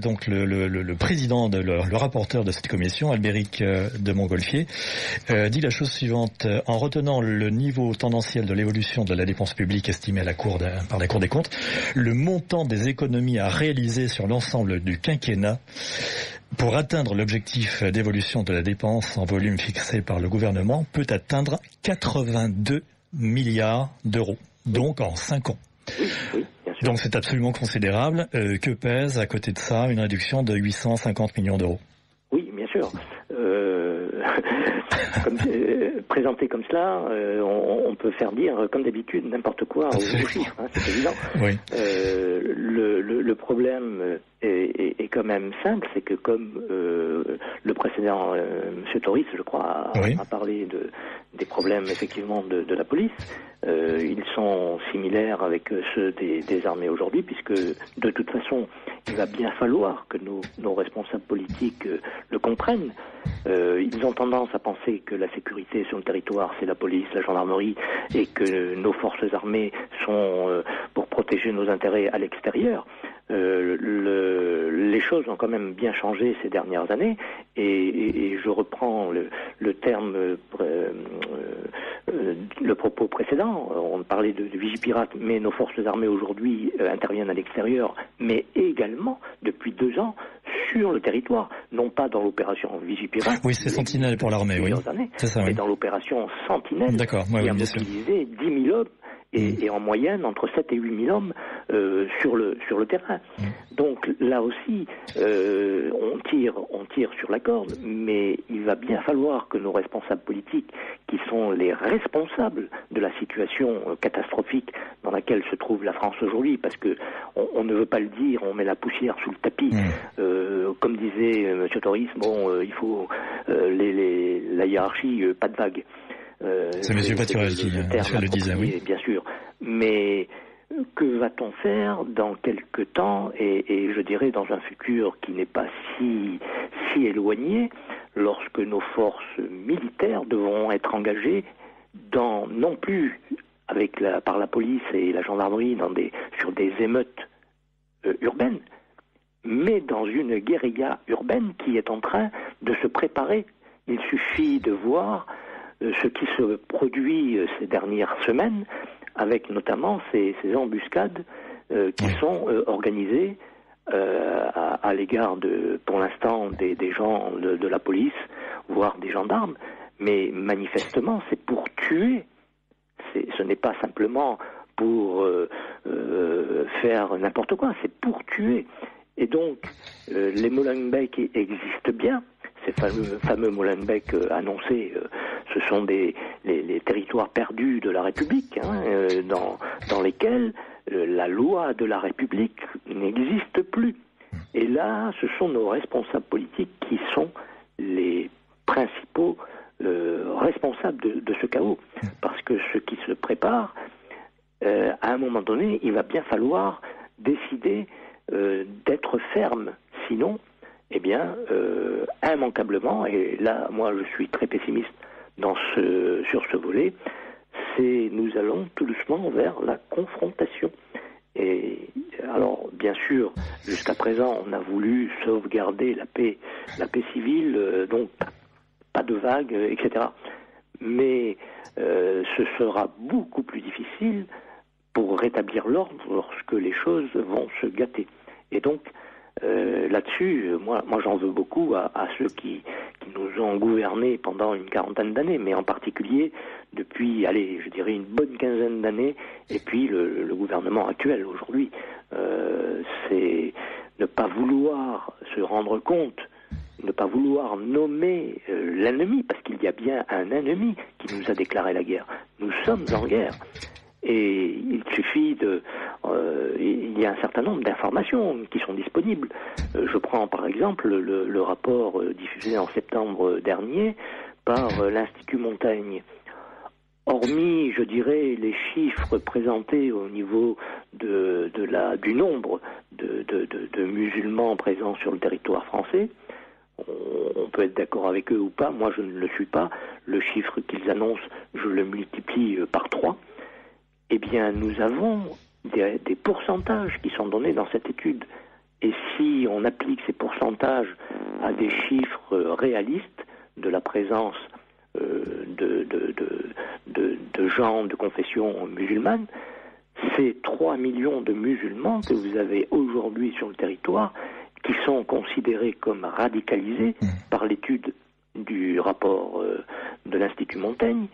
Donc le président, le rapporteur de cette commission, Albéric de Montgolfier, dit la chose suivante: en retenant le niveau tendanciel de l'évolution de la dépense publique estimée par la Cour des comptes, le montant des économies à réaliser sur l'ensemble du quinquennat pour atteindre l'objectif d'évolution de la dépense en volume fixé par le gouvernement peut atteindre 82 milliards d'euros, donc en 5 ans. Oui, bien sûr. Donc c'est absolument considérable. Que pèse à côté de ça une réduction de 850 millions d'euros? Oui, bien sûr. Présenté comme cela, on peut faire dire, comme d'habitude, n'importe quoi aux chiffres, c'est évident. Oui. Le problème est quand même simple, c'est que comme le précédent, M. Toris, je crois, a parlé des problèmes effectivement de la police, ils sont similaires avec ceux des armées aujourd'hui, puisque de toute façon, il va bien falloir que nos responsables politiques le comprennent. Ils ont tendance à penser que la sécurité sur le territoire, c'est la police, la gendarmerie, et que nos forces armées sont pour protéger nos intérêts à l'extérieur. Les choses ont quand même bien changé ces dernières années, et je reprends le terme, le propos précédent. On parlait de Vigipirate, mais nos forces armées aujourd'hui interviennent à l'extérieur, mais également depuis 2 ans sur le territoire, non pas dans l'opération Vigipirate. Oui, c'est Sentinelle pour l'armée, oui. C'est ça, mais dans l'opération Sentinelle, qui a mobilisé 10 000 hommes. Et en moyenne, entre 7 et 8 000 hommes sur le terrain. Donc là aussi, on tire sur la corde, mais il va bien falloir que nos responsables politiques, qui sont les responsables de la situation catastrophique dans laquelle se trouve la France aujourd'hui, parce que on ne veut pas le dire, on met la poussière sous le tapis. Comme disait M. Toris, il faut la hiérarchie, pas de vague. C'est M. Paturel qui le disait, oui. Bien sûr. Mais que va-t-on faire dans quelque temps, et je dirais dans un futur qui n'est pas si éloigné, lorsque nos forces militaires devront être engagées non plus par la police et la gendarmerie sur des émeutes urbaines, mais dans une guérilla urbaine qui est en train de se préparer. Il suffit de voir ce qui se produit ces dernières semaines, avec notamment ces embuscades qui sont organisées à l'égard pour l'instant des gens de la police, voire des gendarmes, mais manifestement c'est pour tuer. Ce n'est pas simplement pour faire n'importe quoi, c'est pour tuer. Et donc les Molenbeek existent bien. Ces fameux Molenbeek annoncés, ce sont les territoires perdus de la République, dans lesquels la loi de la République n'existe plus. Et là, ce sont nos responsables politiques qui sont les principaux responsables de ce chaos. Parce que ce qui se prépare, à un moment donné, il va bien falloir décider d'être ferme. Sinon, immanquablement, et là, moi, je suis très pessimiste sur ce volet, nous allons tout doucement vers la confrontation. Et alors, bien sûr, jusqu'à présent, on a voulu sauvegarder la paix civile, donc pas de vagues, etc. Mais ce sera beaucoup plus difficile pour rétablir l'ordre lorsque les choses vont se gâter. Et donc, là-dessus, moi j'en veux beaucoup à ceux qui nous ont gouvernés pendant une quarantaine d'années, mais en particulier depuis, je dirais une bonne quinzaine d'années, et puis le gouvernement actuel aujourd'hui. C'est ne pas vouloir se rendre compte, ne pas vouloir nommer l'ennemi, parce qu'il y a bien un ennemi qui nous a déclaré la guerre. Nous sommes en guerre. Et il suffit il y a un certain nombre d'informations qui sont disponibles. Je prends par exemple le rapport diffusé en septembre dernier par l'Institut Montaigne. Hormis, je dirais, les chiffres présentés au niveau du nombre de musulmans présents sur le territoire français, on peut être d'accord avec eux ou pas, moi je ne le suis pas, le chiffre qu'ils annoncent, je le multiplie par 3, eh bien nous avons des pourcentages qui sont donnés dans cette étude. Et si on applique ces pourcentages à des chiffres réalistes de la présence de gens de confession musulmane, c'est 3 millions de musulmans que vous avez aujourd'hui sur le territoire qui sont considérés comme radicalisés par l'étude du rapport de l'Institut Montaigne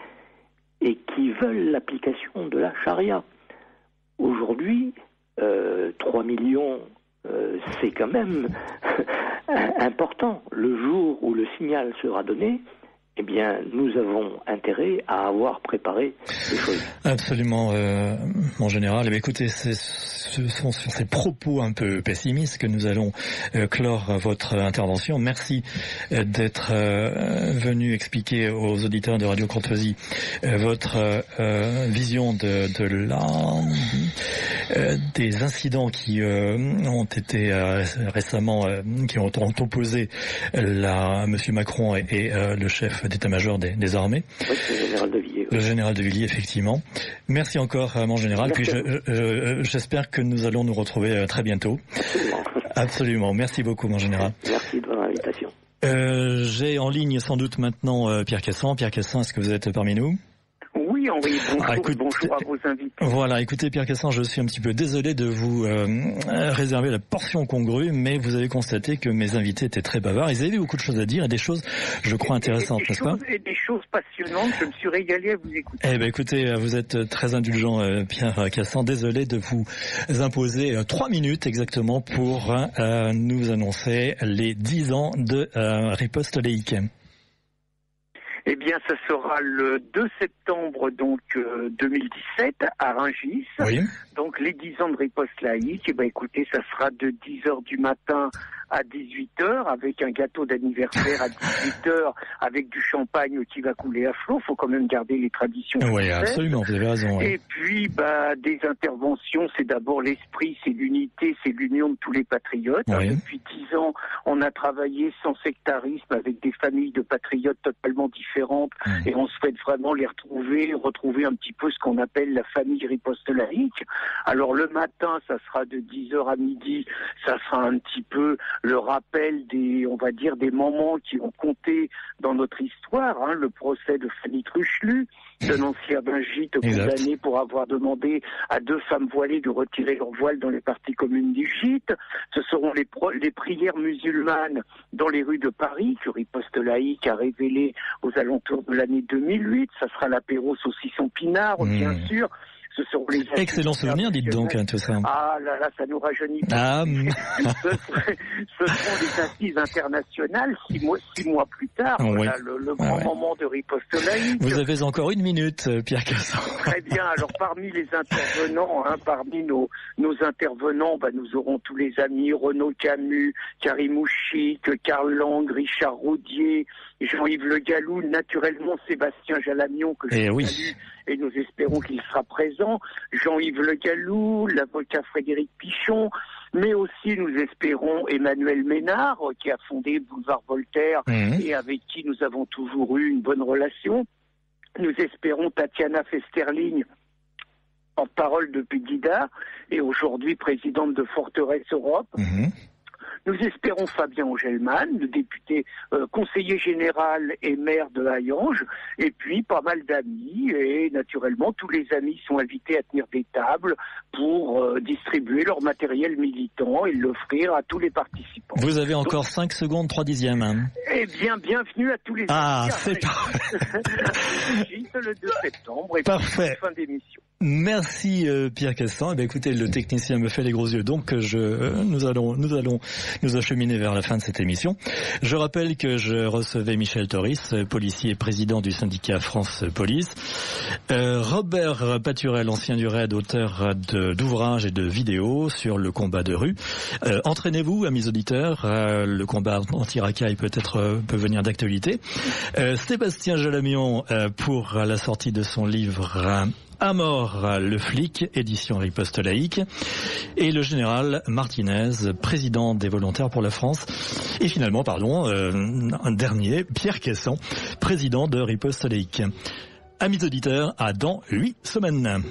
et qui veulent l'application de la charia. Aujourd'hui, 3 millions, c'est quand même important. Le jour où le signal sera donné, eh bien, nous avons intérêt à avoir préparé les choses. Absolument, mon général. Mais écoutez, ce sont sur ces propos un peu pessimistes que nous allons clore votre intervention. Merci d'être venu expliquer aux auditeurs de Radio Courtoisie votre vision des incidents qui ont été récemment, qui ont opposé Monsieur Macron et le chef d'état-major des armées. Oui, le général de Villiers. Le général de Villiers, effectivement. Merci encore, mon général. Merci. Puis j'espère que nous allons nous retrouver très bientôt. Absolument. Merci beaucoup, mon général. Merci de votre invitation. J'ai en ligne sans doute maintenant Pierre Cassan. Pierre Cassan, est-ce que vous êtes parmi nous ? Oui, bonjour à vos invités. Voilà, écoutez Pierre Cassan, je suis un petit peu désolé de vous réserver la portion congrue, mais vous avez constaté que mes invités étaient très bavards. Ils avaient beaucoup de choses à dire et des choses, je crois, intéressantes, n'est-ce pas ? Et des choses passionnantes, je me suis régalé à vous écouter. Eh bien écoutez, vous êtes très indulgent Pierre Cassan, désolé de vous imposer 3 minutes exactement pour nous annoncer les 10 ans de riposte laïque. Eh bien, ça sera le 2 septembre 2017 à Rungis. Oui. Donc les 10 ans de riposte laïque. Eh bien, écoutez, ça sera de 10h du matin à 18h avec un gâteau d'anniversaire à 18h avec du champagne qui va couler à flot. Faut quand même garder les traditions. Oui, absolument, vous avez raison. Oui. Et puis, des interventions, c'est d'abord l'esprit, c'est l'unité, c'est l'union de tous les patriotes. Oui. Depuis 10 ans, on a travaillé sans sectarisme avec des familles de patriotes totalement différentes et on souhaite vraiment les retrouver un petit peu ce qu'on appelle la famille riposte laïque. Alors le matin, ça sera de 10h à midi, ça sera un petit peu le rappel des moments qui ont compté dans notre histoire, le procès de Fanny Truchelu, tenancière d'un gîte condamnée pour avoir demandé à 2 femmes voilées de retirer leur voile dans les parties communes du gîte. Ce seront les prières musulmanes dans les rues de Paris que Riposte laïque a révélé aux alentours de l'année 2008. Ça sera l'apéro saucisson pinard, bien sûr. Ce seront les excellent souvenir, dites donc, tout ça. Ah là, ça nous rajeunit pas. Ce seront les assises internationales 6 mois plus tard. Oui. Voilà, le grand moment de riposte laïque. Vous avez encore 1 minute, Pierre Cassan. Très bien. Alors, parmi les intervenants, parmi nos intervenants, nous aurons tous les amis Renaud Camus, Karim Ouchik, Karl Lang, Richard Roudier, Jean-Yves Le Gallou, naturellement Sébastien Jalamion, que je salue, et nous espérons qu'il sera présent, Jean-Yves Le Gallou, l'avocat Frédéric Pichon, mais aussi nous espérons Emmanuel Ménard, qui a fondé Boulevard Voltaire et avec qui nous avons toujours eu une bonne relation. Nous espérons Tatiana Festerling, porte-parole de Pegida et aujourd'hui présidente de Forteresse Europe. Nous espérons Fabien Engelmann, le député conseiller général et maire de Hayange, et puis pas mal d'amis, et naturellement tous les amis sont invités à tenir des tables pour distribuer leur matériel militant et l'offrir à tous les participants. Vous avez encore 5 secondes, 3/10. Hein. Eh bien, bienvenue à tous les amis. C'est le 2 septembre, et parfait. Fin d'émission. Merci Pierre Castan. Eh bien, écoutez, le technicien me fait les gros yeux, donc nous allons nous acheminer vers la fin de cette émission. Je rappelle que je recevais Michel Toris, policier et président du syndicat France Police, Robert Paturel, ancien du RAID, auteur d'ouvrages et de vidéos sur le combat de rue. Entraînez-vous, amis auditeurs, le combat anti-racaille peut venir d'actualité. Sébastien Jalamion pour la sortie de son livre À mort le flic, édition Riposte laïque, et le général Martinez, président des Volontaires pour la France, et finalement, un dernier, Pierre Castan, président de Riposte laïque. Amis auditeurs, à dans 8 semaines.